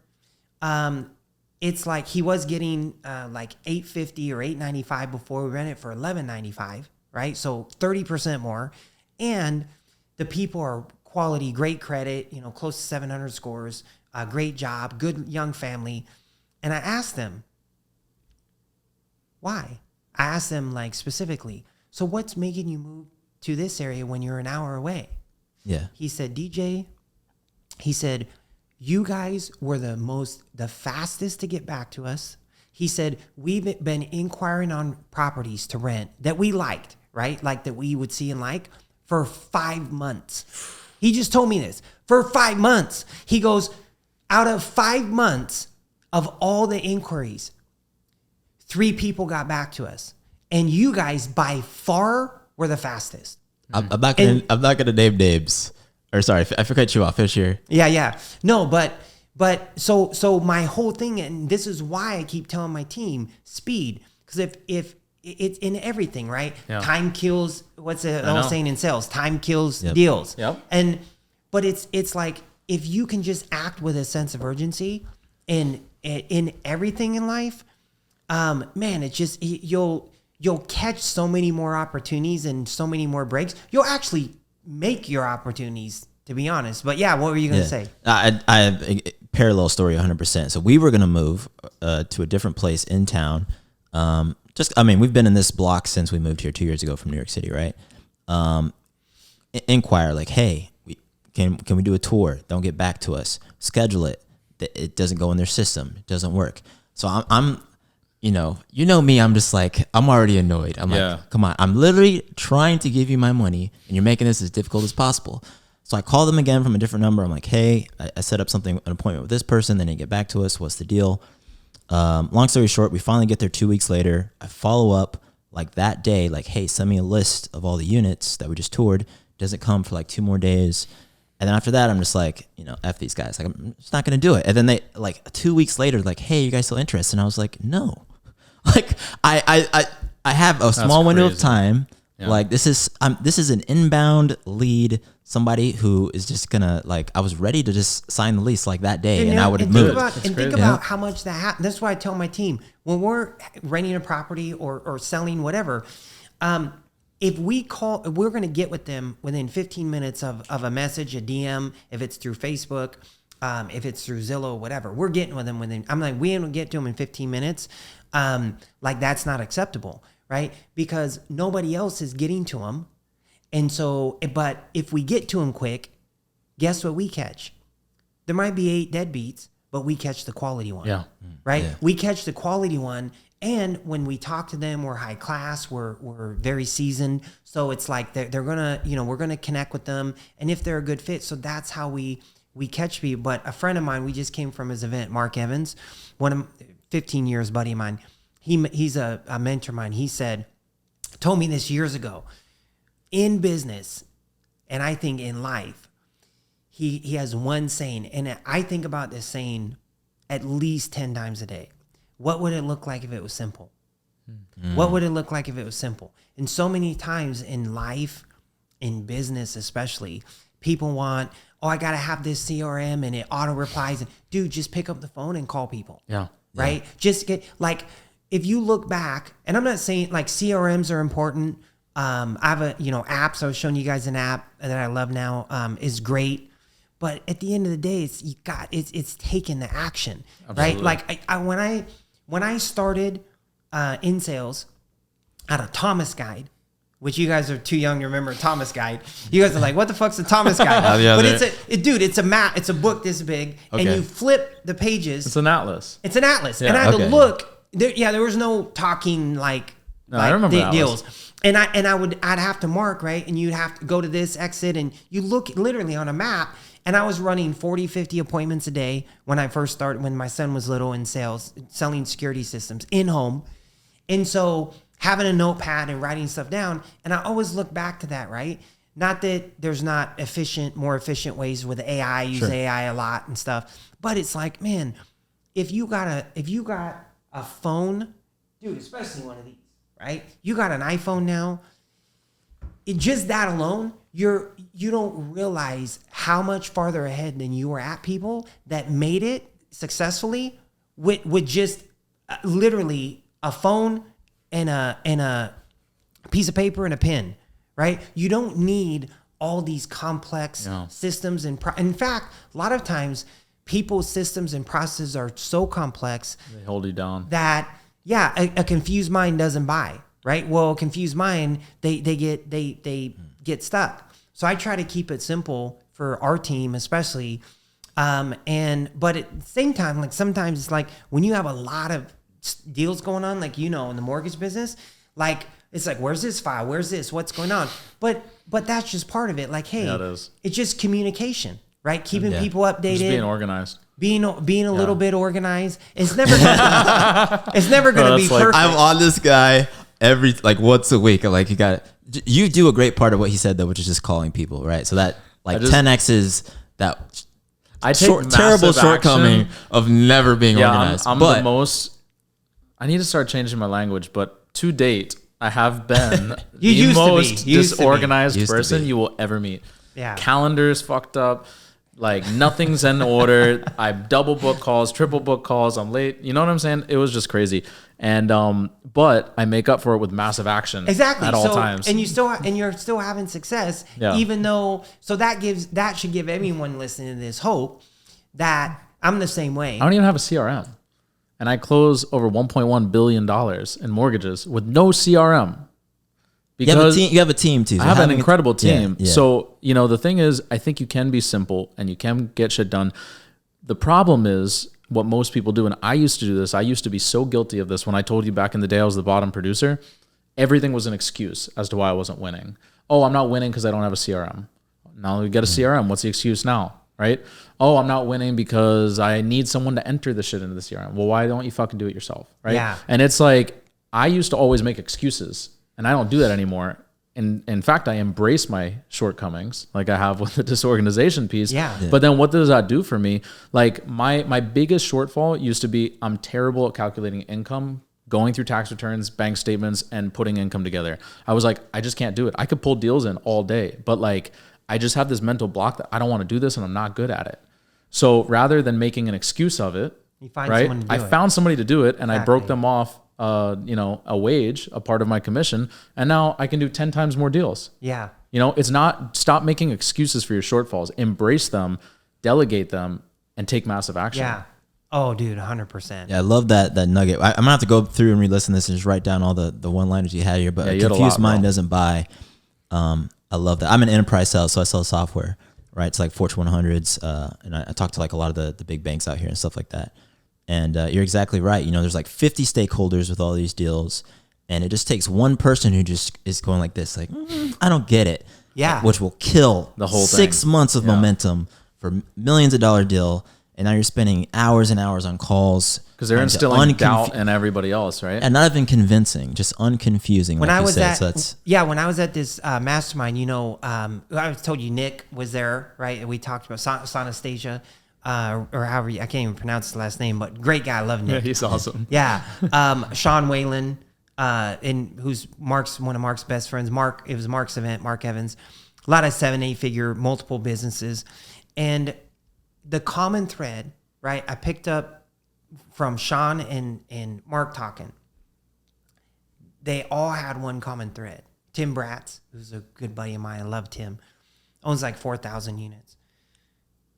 it's like he was getting like $850 or $895 before we rented it for $1195, right? So 30% more. And the people are quality, great credit, close to 700 scores, great job, good young family. And I asked them, why? I asked them like specifically, so what's making you move to this area when you're an hour away? Yeah. He said, DJ, he said, you guys were the fastest to get back to us. He said, we've been inquiring on properties to rent that we liked, right? Like that we would see and like for 5 months. He just told me this. For 5 months. He goes, out of 5 months of all the inquiries, 3 people got back to us. And you guys by far were the fastest. I'm not gonna name names. Or sorry, I forgot you off. Finish here. Yeah. No, but so my whole thing, and this is why I keep telling my team, speed. Because if it's in everything, right? Yeah. Time kills. What's the old saying in sales? Time kills Yep. deals. Yep. But it's like if you can just act with a sense of urgency in everything in life, man, it's just you'll catch so many more opportunities and so many more breaks. You'll actually make your opportunities, to be honest. But yeah, what were you gonna say? I have a parallel story 100%. So we were gonna move to a different place in town. We've been in this block since we moved here 2 years ago from New York City, right? Inquire like, hey, can we do a tour? Don't get back to us. Schedule it. It doesn't go in their system. It doesn't work. So I'm you know me, I'm just like, I'm already annoyed. I'm like, come on, I'm literally trying to give you my money and you're making this as difficult as possible. So I call them again from a different number. I'm like, hey, I set up an appointment with this person. They didn't get back to us. What's the deal? Long story short, we finally get there 2 weeks later. I follow up like that day, like, hey, send me a list of all the units that we just toured. Doesn't come for like 2 more days. And then after that, I'm just like, F these guys. Like, I'm just not going to do it. And then they, like 2 weeks later, like, hey, you guys still interested? And I was like, no. Like, I have a small window of time. Yeah. Like, this is an inbound lead. Somebody who is just gonna, like, I was ready to just sign the lease like that day, and I would have moved. Think about how much that happens. That's why I tell my team when we're renting a property or selling whatever. If we call, we're going to get with them within 15 minutes of a message, a DM, if it's through Facebook, if it's through Zillow, whatever. We're getting with them within. I'm like, we don't get to them in 15 minutes. Like, that's not acceptable, right? Because nobody else is getting to them. And so, but if we get to them quick, guess what we catch? There might be 8 deadbeats, but we catch the quality one. Yeah. Right? Yeah. We catch the quality one. And when we talk to them, we're high class, we're very seasoned. So it's like they're gonna, we're gonna connect with them. And if they're a good fit, so that's how we catch people. But a friend of mine, we just came from his event, Mark Evans, 15 years buddy of mine. He's a mentor of mine. He told me this years ago. In business, and I think in life, he has one saying, and I think about this saying at least 10 times a day. What would it look like if it was simple? What would it look like if it was simple? And so many times in life, in business especially, people want, I got to have this CRM and it auto replies. And dude, just pick up the phone and call people. Yeah. Right? Just get, like, if you look back, and I'm not saying like CRMs are important. I have apps. I was showing you guys an app that I love now, is great. But at the end of the day, it's taking the action. Absolutely. Right? Like when I started in sales at a Thomas Guide, which you guys are too young to remember Thomas Guide. You guys are like, what the fuck's a Thomas Guide? But it's a map. It's a book this big, and you flip the pages. It's an atlas. It's an atlas, and I had to look. There was no talking like I remember deals. And I'd have to mark, right? And you'd have to go to this exit, and you look literally on a map. And I was running 40, 50 appointments a day when I first started, when my son was little, in sales, selling security systems in home. And so having a notepad and writing stuff down, and I always look back to that, right? Not that there's not more efficient ways with AI. I use AI a lot and stuff, but it's like, man, if you got a phone, dude, especially one of these, right? You got an iPhone now. Just that alone, you don't realize how much farther ahead than you were at people that made it successfully with just literally a phone and a piece of paper and a pen, right? You don't need all these complex systems in fact, a lot of times people's systems and processes are so complex they hold you down that a confused mind doesn't buy. Right. Well, a confused mind, they get stuck. So I try to keep it simple for our team, especially. But at the same time, like sometimes it's like when you have a lot of deals going on, like, in the mortgage business, like it's like, where's this file? Where's this? What's going on? But that's just part of it. Like, hey, it's just communication, right? Keeping people updated, just being organized. Being a little bit organized. It's never gonna be perfect. I'm on this guy once a week. Like you do a great part of what he said though, which is just calling people, right? So that 10x is that terrible shortcoming of never being organized. I'm the most. I need to start changing my language, but to date, I have been the most disorganized person you will ever meet. Yeah, calendar's fucked up. Like nothing's in order. I double book calls, triple book calls. I'm late. You know what I'm saying? It was just crazy. And but I make up for it with massive action. Exactly. At all times. And you're still having success. Yeah. Even though that should give everyone listening to this hope that I'm the same way. I don't even have a CRM. And I close over $1.1 billion in mortgages with no CRM. Because you have a team too. So I have an incredible team. Yeah. So, the thing is, I think you can be simple and you can get shit done. The problem is what most people do, and I used to do this. I used to be so guilty of this when I told you back in the day I was the bottom producer. Everything was an excuse as to why I wasn't winning. Oh, I'm not winning because I don't have a CRM. Now we get a CRM. What's the excuse now? Right? Oh, I'm not winning because I need someone to enter the shit into the CRM. Well, why don't you fucking do it yourself? Right? Yeah. And it's like, I used to always make excuses. And I don't do that anymore. And in fact, I embrace my shortcomings like I have with the disorganization piece. Yeah. But then what does that do for me? Like my biggest shortfall used to be I'm terrible at calculating income, going through tax returns, bank statements, and putting income together. I was like, I just can't do it. I could pull deals in all day, but like I just have this mental block that I don't want to do this and I'm not good at it. So rather than making an excuse of it, you find someone to do it. found somebody to do it and I broke them off a wage, a part of my commission, and now I can do 10 times more deals. Yeah. It's not, stop making excuses for your shortfalls, embrace them, delegate them, and take massive action. Yeah. Oh, dude, 100%. Yeah, I love that nugget. I'm gonna have to go through and re-listen to this and just write down all the one-liners you had here. But a confused mind doesn't buy. I love that. I'm an enterprise sales, so I sell software, right? It's like Fortune 100s, and I talk to like a lot of the big banks out here and stuff like that. And you're exactly right. You know, there's like 50 stakeholders with all these deals, and it just takes one person who just is going like this, like, I don't get it. Yeah. Which will kill the whole 6 months of momentum for millions of dollar deal. And now you're spending hours and hours on calls. Because they're instilling doubt in everybody else, right? And not even convincing, just unconfusing. When like I was at, when I was at this mastermind, you know, I told you Nick was there, right? And we talked about Sonastasia, or however, I can't even pronounce his last name, but great guy. I love Nick. Yeah, he's awesome. Yeah. Sean Whalen, who's one of Mark's best friends. It was Mark's event, Mark Evans. A lot of 7-8 figure, multiple businesses. And the common thread, right, I picked up from Sean and Mark talking. They all had one common thread. Tim Bratz, who's a good buddy of mine, I love Tim, owns like 4,000 units,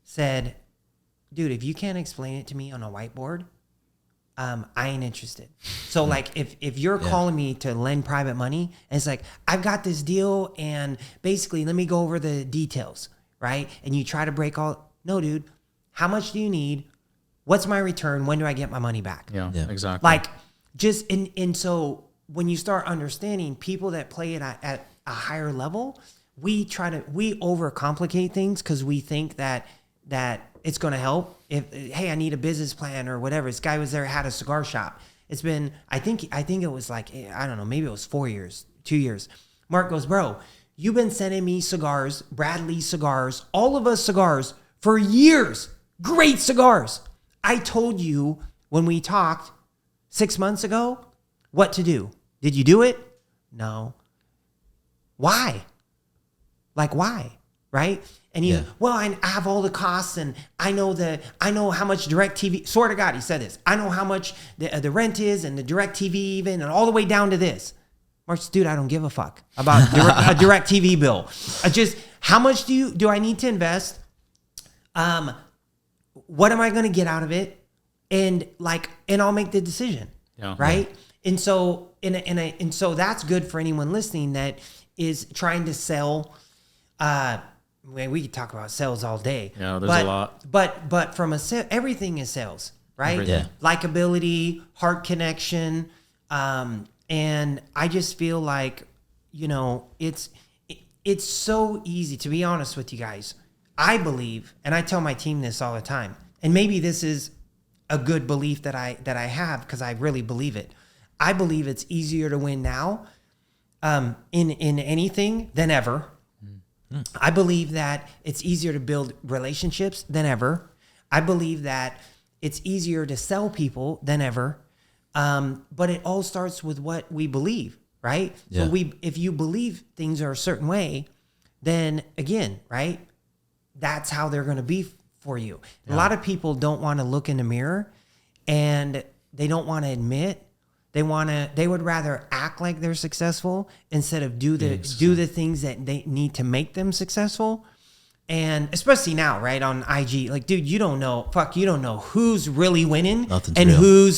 said, dude, if you can't explain it to me on a whiteboard, I ain't interested. So like if you're calling me to lend private money, and it's like, I've got this deal and basically let me go over the details, right? And you try to break all, no, dude, how much do you need? What's my return? When do I get my money back? Yeah. Exactly. Like just, and so when you start understanding people that play it at a higher level, we overcomplicate things because we think that it's going to help. Hey, I need a business plan or whatever. This guy was there, had a cigar shop. It's been, I think it was like, I don't know, maybe it was 4 years, 2 years. Mark goes, bro, you've been sending me cigars, Bradley cigars, all of us cigars for years. Great cigars. I told you when we talked 6 months ago what to do. Did you do it? No. Why? Like why? Right? And I have all the costs and I know how much direct TV, swear to God, he said this. I know how much the rent is and the direct TV even and all the way down to this. Mark's, dude, I don't give a fuck about a direct TV bill. How much do I need to invest? What am I going to get out of it? And I'll make the decision. Yeah. Right. And so, and so that's good for anyone listening that is trying to sell. We could talk about sales all day. Yeah, there's a lot. But from everything is sales, right? Yeah. Likability, heart connection. And I just feel like, it's so easy, to be honest with you guys. I believe, and I tell my team this all the time, and maybe this is a good belief that I have because I really believe it. I believe it's easier to win now in anything than ever. I believe that it's easier to build relationships than ever. I believe that it's easier to sell people than ever. But it all starts with what we believe, right? Yeah. So if you believe things are a certain way, then again, right? That's how they're going to be for you. Yeah. A lot of people don't want to look in the mirror and they don't want to admit. They would rather act like they're successful instead of do the things that they need to make them successful. And especially now, right, on IG, like, dude, you don't know who's really winning. Nothing's and real.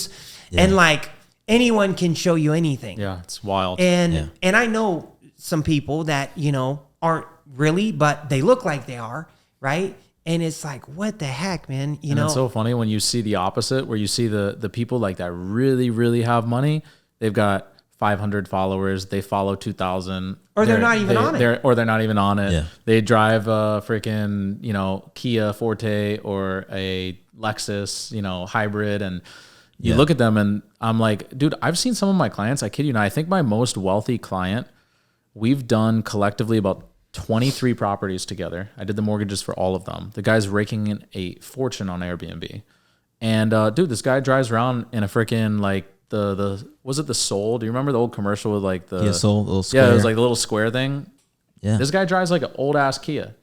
And anyone can show you anything. Yeah, it's wild. And I know some people that, aren't really, but they look like they are, right? And it's like, what the heck, man? And it's so funny when you see the opposite, where you see the people like that really, really have money. They've got 500 followers. They follow 2,000. Or they're not even on it. Or they're not even on it. Yeah. They drive a freaking, Kia Forte or a Lexus, hybrid. And you look at them and I'm like, dude, I've seen some of my clients. I kid you not. I think my most wealthy client, we've done collectively about 23 properties together. I did the mortgages for all of them. The guy's raking in a fortune on Airbnb. And dude, this guy drives around in a freaking was it the Soul? Do you remember the old commercial with the Soul, little square? Yeah, it was like the little square thing. Yeah. This guy drives like an old ass Kia.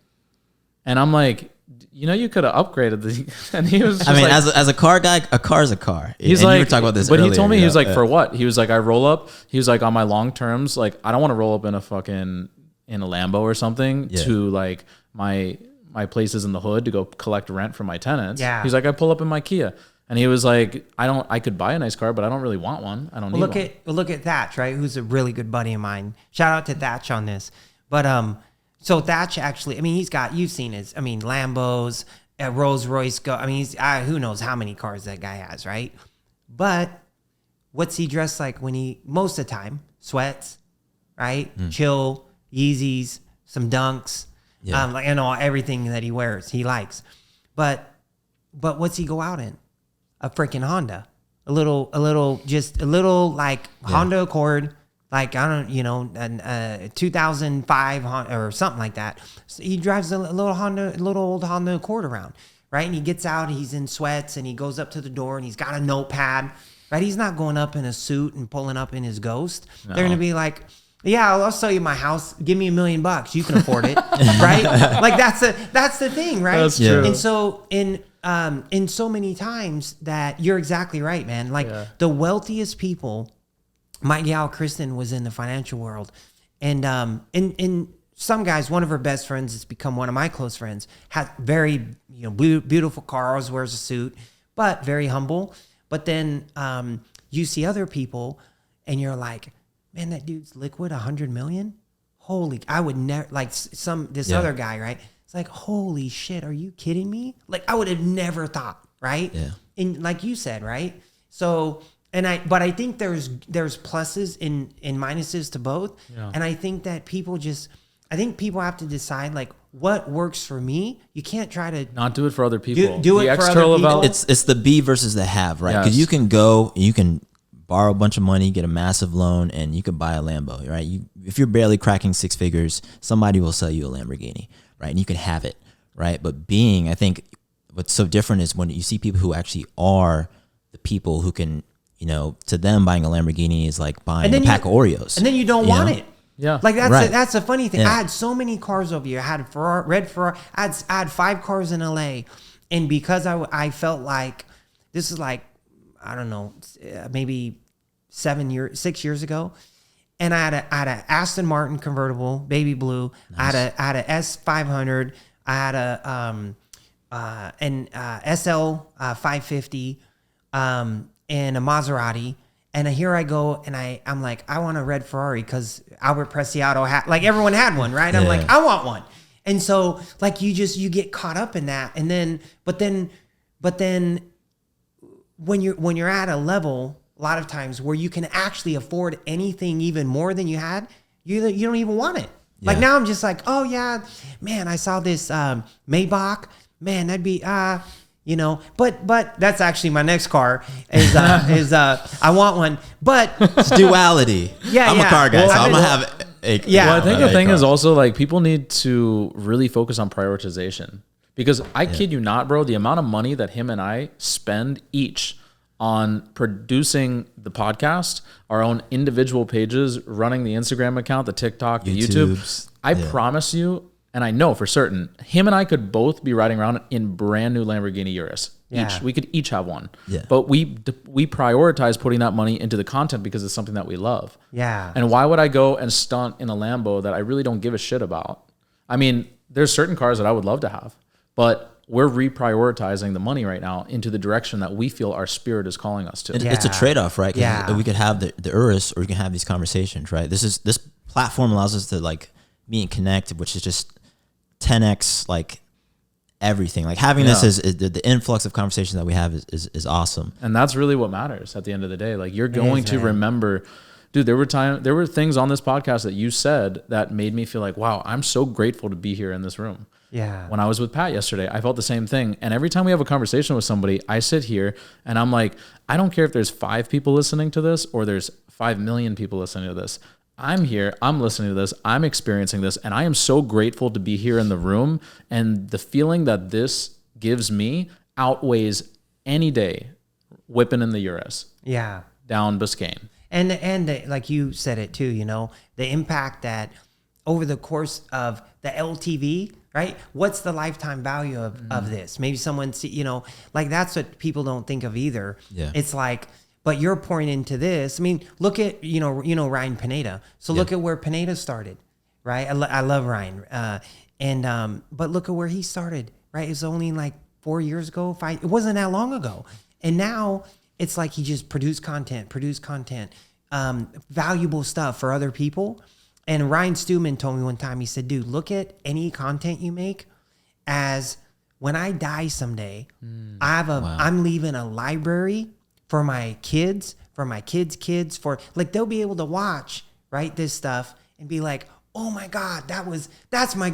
And I'm like, you could have upgraded the. And he was just as a car guy, a car's a car. He's and like, you were talking about this but earlier, he told me, he was like, for what? He was like, I roll up. He was like, on my long terms, like, I don't want to roll up in a Lambo or something to my places in the hood to go collect rent from my tenants. Yeah. He's like, I pull up in my Kia. And he was like, I could buy a nice car, but I don't really want one. I don't need one. Look at Thatch, right? Who's a really good buddy of mine. Shout out to Thatch on this. But so Thatch actually, I mean, you've seen his, I mean, Lambos, Rolls Royce. I mean, who knows how many cars that guy has, right? But what's he dressed like when most of the time, sweats, right? Chill, Yeezys, some Dunks, like, you know, everything that he wears, he likes. But what's he go out in? A freaking Honda, a little like Honda Accord, like, I don't, you know, 2005 Honda or something like that. So he drives a little old Honda Accord around, right? And he gets out, he's in sweats, and he goes up to the door, and he's got a notepad, right? He's not going up in a suit and pulling up in his Ghost. No. They're gonna be like, yeah, I'll sell you my house. Give me $1 million. You can afford it, right? Like that's the thing, right? That's true. And so in so many times that you're exactly right, man. Like the wealthiest people, my gal Kristen was in the financial world, and some guys, one of her best friends has become one of my close friends, had very, you know, beautiful cars, wears a suit, but very humble. But then you see other people, and you're like, man, that dude's liquid, 100 million. Holy, I would never, like this other guy, right? It's like, holy shit, are you kidding me? Like, I would have never thought, right? Yeah. And like you said, right? So, but I think there's pluses and minuses to both. Yeah. And I think that people have to decide, like, what works for me. You can't try to not do it for other people. Do it for other people. It's the be versus the have, right? Because you can borrow a bunch of money, get a massive loan, and you could buy a Lambo, right? If you're barely cracking 6 figures, somebody will sell you a Lamborghini, right? And you can have it, right? But I think what's so different is when you see people who actually are the people who can, you know, to them buying a Lamborghini is like buying a pack of Oreos. And then you don't want it. Yeah. Like that's a funny thing. Yeah. I had so many cars over here. I had red Ferrari. I had 5 cars in LA. And because I felt like this is like, I don't know, maybe 6 years ago. And I had a Aston Martin convertible, baby blue. Nice. I had a S500. I had an SL 550, and a Maserati. And here I go, and I'm like, I want a red Ferrari because Albert Preciado had, like, everyone had one, right? I'm like, I want one. And so, like, you get caught up in that, and then, but then, when you're at a level, a lot of times where you can actually afford anything even more than you had, you don't even want it. Yeah. Like now I'm just like, oh yeah, man, I saw this Maybach, man, that'd be you know, but that's actually my next car is I want one, but it's duality. Yeah, I'm a car guy, so I'm gonna have a Well, I think the thing is also, like, people need to really focus on prioritization, because I kid you not, bro, the amount of money that him and I spend each on producing the podcast, our own individual pages, running the Instagram account, the TikTok, the YouTube. I promise you, and I know for certain, him and I could both be riding around in brand new Lamborghini Urus. Each. We could each have one. Yeah. But we prioritize putting that money into the content because it's something that we love. Yeah. And why would I go and stunt in a Lambo that I really don't give a shit about? I mean, there's certain cars that I would love to have, but we're reprioritizing the money right now into the direction that we feel our spirit is calling us to. It's a trade-off, right? Yeah. We could have the Urus, or we can have these conversations, right? This platform allows us to, like, meet and connect, which is just 10x, like, everything. Like, having this is the influx of conversations that we have is awesome. And that's really what matters at the end of the day. Like, you're going to remember, dude, there were things on this podcast that you said that made me feel like, wow, I'm so grateful to be here in this room. Yeah. When I was with Pat yesterday, I felt the same thing. And every time we have a conversation with somebody, I sit here and I'm like, I don't care if there's 5 people listening to this or there's 5 million people listening to this. I'm here, I'm listening to this, I'm experiencing this, and I am so grateful to be here in the room. And the feeling that this gives me outweighs any day whipping in the Urus. Yeah. Down Biscayne. And like you said it too, you know, the impact that over the course of the LTV, right? What's the lifetime value of this? Maybe someone, you know, like, that's what people don't think of either. Yeah. It's like, but you're pouring into this. I mean, look at, you know Ryan Pineda. So look at where Pineda started, right? I love Ryan. But look at where he started, right? It was only like 4 years ago, 5. It wasn't that long ago. And now it's like he just produce content, valuable stuff for other people. And Ryan Stewman told me one time, he said, dude, look at any content you make as when I die someday, I'm leaving a library for my kids, for my kids' kids, for like, they'll be able to watch, right, this stuff and be like, oh my God, that's my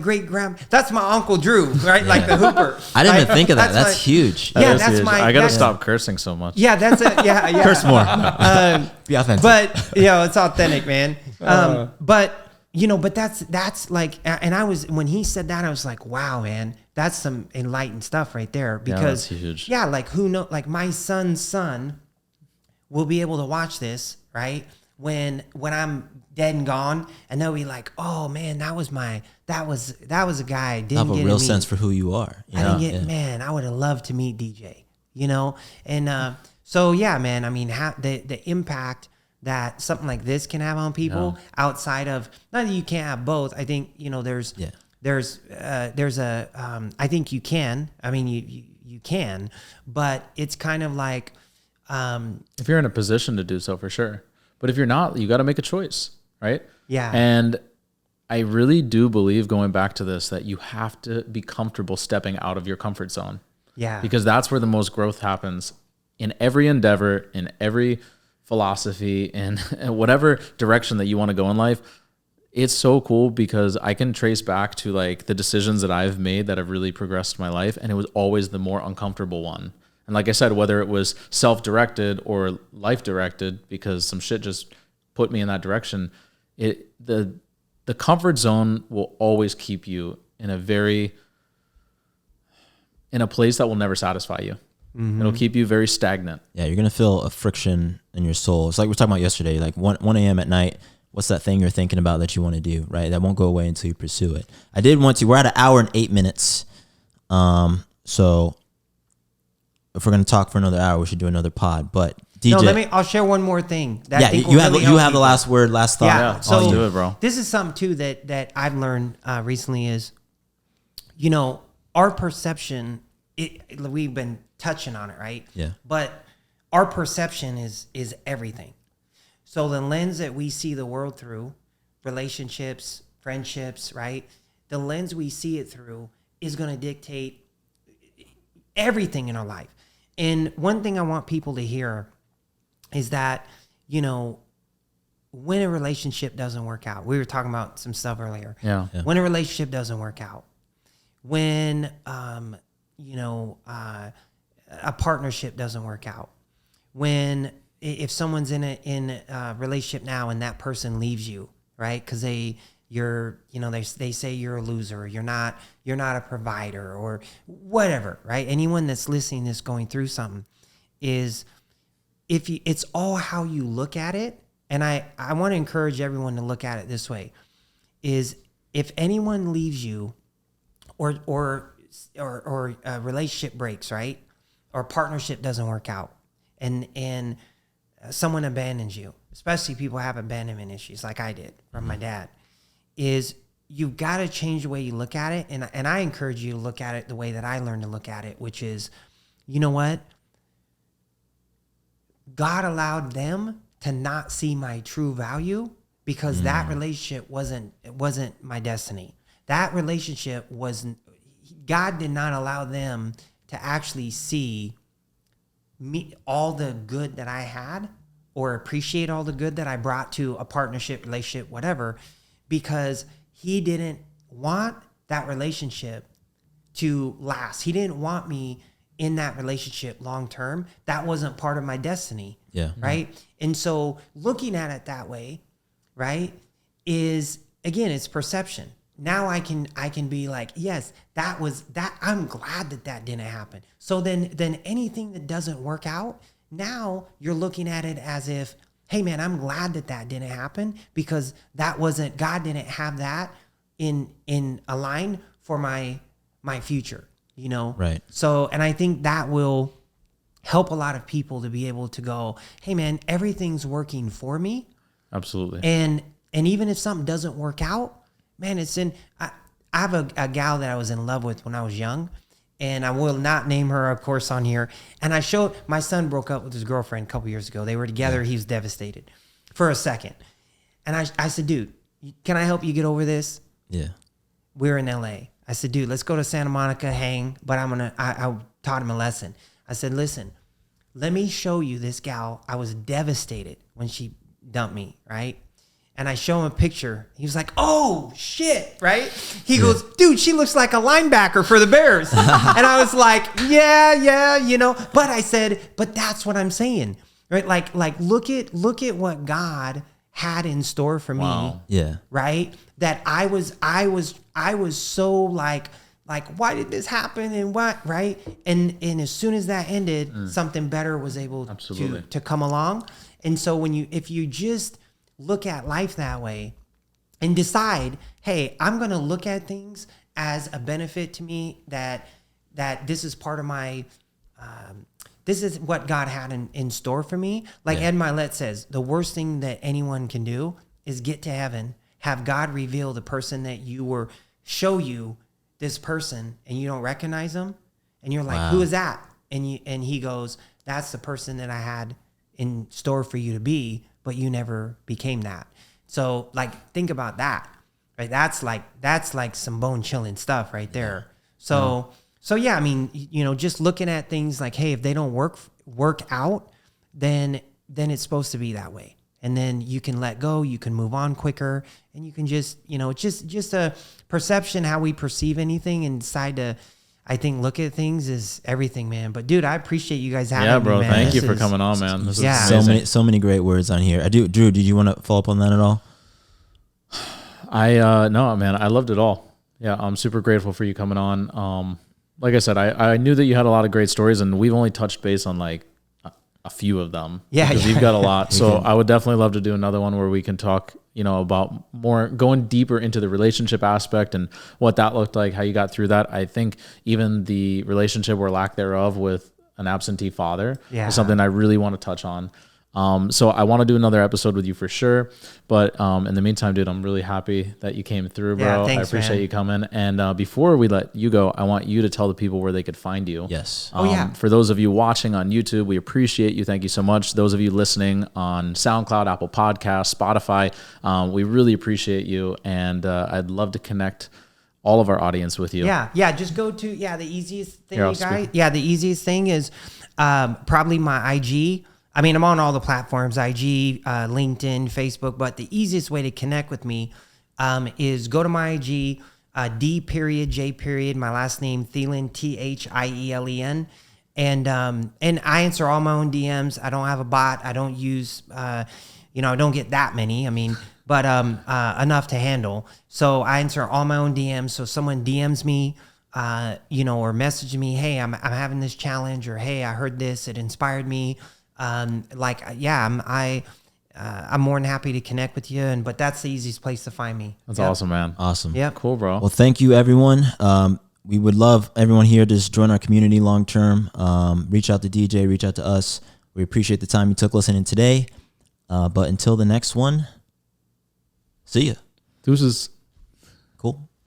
that's my Uncle Drew, right? Like the Hooper. I didn't even think of that. That's huge. Yeah, that's huge. I got to stop cursing so much. Yeah, that's it. Yeah. Curse more. Be authentic. But, it's authentic, man. But that's like, and when he said that, I was like, wow, man, that's some enlightened stuff right there. Because, that's huge. Yeah, like who knows, like my son's son will be able to watch this, right? When I'm dead and gone, and they'll be like, "Oh man, that was a guy I didn't have a real sense for who you are." Man, I would have loved to meet DJ, and so yeah, man. I mean, the impact that something like this can have on people outside of, not that you can't have both. I think there's I think you can. I mean, you can, but it's kind of like if you're in a position to do so, for sure. But if you're not, you got to make a choice, right? Yeah. And I really do believe, going back to this, that you have to be comfortable stepping out of your comfort zone. Yeah. Because that's where the most growth happens in every endeavor, in every philosophy, in whatever direction that you want to go in life. It's so cool because I can trace back to like the decisions that I've made that have really progressed my life. And it was always the more uncomfortable one. And like I said, whether it was self-directed or life-directed, because some shit just put me in that direction, the comfort zone will always keep you in a place that will never satisfy you. Mm-hmm. It'll keep you very stagnant. Yeah, you're gonna feel a friction in your soul. It's like we were talking about yesterday, like 1 a.m. at night. What's that thing you're thinking about that you want to do, right? That won't go away until you pursue it. We're at 1 hour and 8 minutes. So if we're going to talk for another hour, we should do another pod. But DJ, I'll share one more thing. You have the last word, last thought. Yeah, so let's do it, bro. This is something too that I've learned recently is, our perception. We've been touching on it, right? Yeah. But our perception is everything. So the lens that we see the world through, relationships, friendships, right? The lens we see it through is going to dictate everything in our life. And one thing I want people to hear is that, when a relationship doesn't work out, we were talking about some stuff earlier. Yeah. When a relationship doesn't work out, when, a partnership does't work out, if someone's in a relationship now and that person leaves you, right? Because they say you're a loser, or you're not a provider, or whatever, right? Anyone that's listening, that's going through something, it's all how you look at it. And I want to encourage everyone to look at it this way: is if anyone leaves you, or a relationship breaks, right, or a partnership doesn't work out, and someone abandons you, especially people have abandonment issues like I did from my dad, is you've got to change the way you look at it. And I encourage you to look at it the way that I learned to look at it, which is, you know what? God allowed them to not see my true value because that relationship wasn't my destiny. That relationship God did not allow them to actually see me, all the good that I had, or appreciate all the good that I brought to a partnership, relationship, whatever, because he didn't want that relationship to last. He didn't want me in that relationship long term. That wasn't part of my destiny. Yeah. Right. And so looking at it that way, right, is, again, it's perception. Now I can be like, yes, that was that. I'm glad that didn't happen. So then anything that doesn't work out, now you're looking at it as if, hey man, I'm glad that didn't happen because God didn't have that in a line for my future, Right. So, and I think that will help a lot of people to be able to go, hey man, everything's working for me. Absolutely. And even if something doesn't work out, man, I have a gal that I was in love with when I was young, and I will not name her, of course, on here. And I showed my son broke up with his girlfriend a couple years ago. They were together. He was devastated for a second. And I said, dude, can I help you get over this? Yeah. We're in LA. I said, dude, let's go to Santa Monica, hang. But I taught him a lesson. I said, listen, let me show you this gal. I was devastated when she dumped me, right? And I show him a picture. He was like, oh, shit, right? He goes, dude, she looks like a linebacker for the Bears. And I was like, yeah, you know. But I said, but that's what I'm saying, right? Like look at what God had in store for me. Yeah. Right? That I was so like, why did this happen and what, right? And as soon as that ended, something better was able to come along. And so if you just look at life that way and decide, hey, I'm going to look at things as a benefit to me, that this is part of my, this is what God had in store for me. Like Ed Milet says, the worst thing that anyone can do is get to heaven, have God reveal the person that show you this person, and you don't recognize them. And you're like, who is that? And he goes, that's the person that I had in store for you to be, but you never became that. So like, think about that, right? That's like some bone chilling stuff right there. So yeah, I mean, you know, just looking at things like, hey, if they don't work out, then it's supposed to be that way. And then you can let go, you can move on quicker, and you can just, you know, just a perception, how we perceive anything, and decide to, I think, look at things is everything, man. But dude, I appreciate you guys having me. Yeah, bro. Man. Thank you for coming on, man. This is so many great words on here. Drew, did you want to follow up on that at all? No, man. I loved it all. Yeah, I'm super grateful for you coming on. Like I said, I knew that you had a lot of great stories, and we've only touched base on like a few of them. Yeah, because you've got a lot. So I would definitely love to do another one where we can talk, you know, about more going deeper into the relationship aspect and what that looked like, how you got through that. I think even the relationship or lack thereof with an absentee father is something I really want to touch on. So I want to do another episode with you for sure. But in the meantime, dude, I'm really happy that you came through, bro. Yeah, thanks, I appreciate man. you coming. And before we let you go, I want you to tell the people where they could find you. Yes. For those of you watching on YouTube, we appreciate you. Thank you so much. Those of you listening on SoundCloud, Apple Podcasts, Spotify, we really appreciate you. And I'd love to connect all of our audience with you. Yeah. Just go to, the easiest thing, Here, you guys. Yeah, the easiest thing is probably my IG. I mean, I'm on all the platforms, IG, LinkedIn, Facebook, but the easiest way to connect with me is go to my IG, D.J. my last name, Thielen, Thielen. And I answer all my own DMs. I don't have a bot. I don't use, I don't get that many. I mean, but enough to handle. So I answer all my own DMs. So someone DMs me, or message me, hey, I'm having this challenge, or hey, I heard this, it inspired me. I'm more than happy to connect with you, but that's the easiest place to find me. That's awesome, man. Awesome. Yeah. Cool, bro. Well, thank you, everyone. We would love everyone here to just join our community long term. Reach out to DJ, reach out to us. We appreciate the time you took listening today. But until the next one, see ya. Deuces. Cool.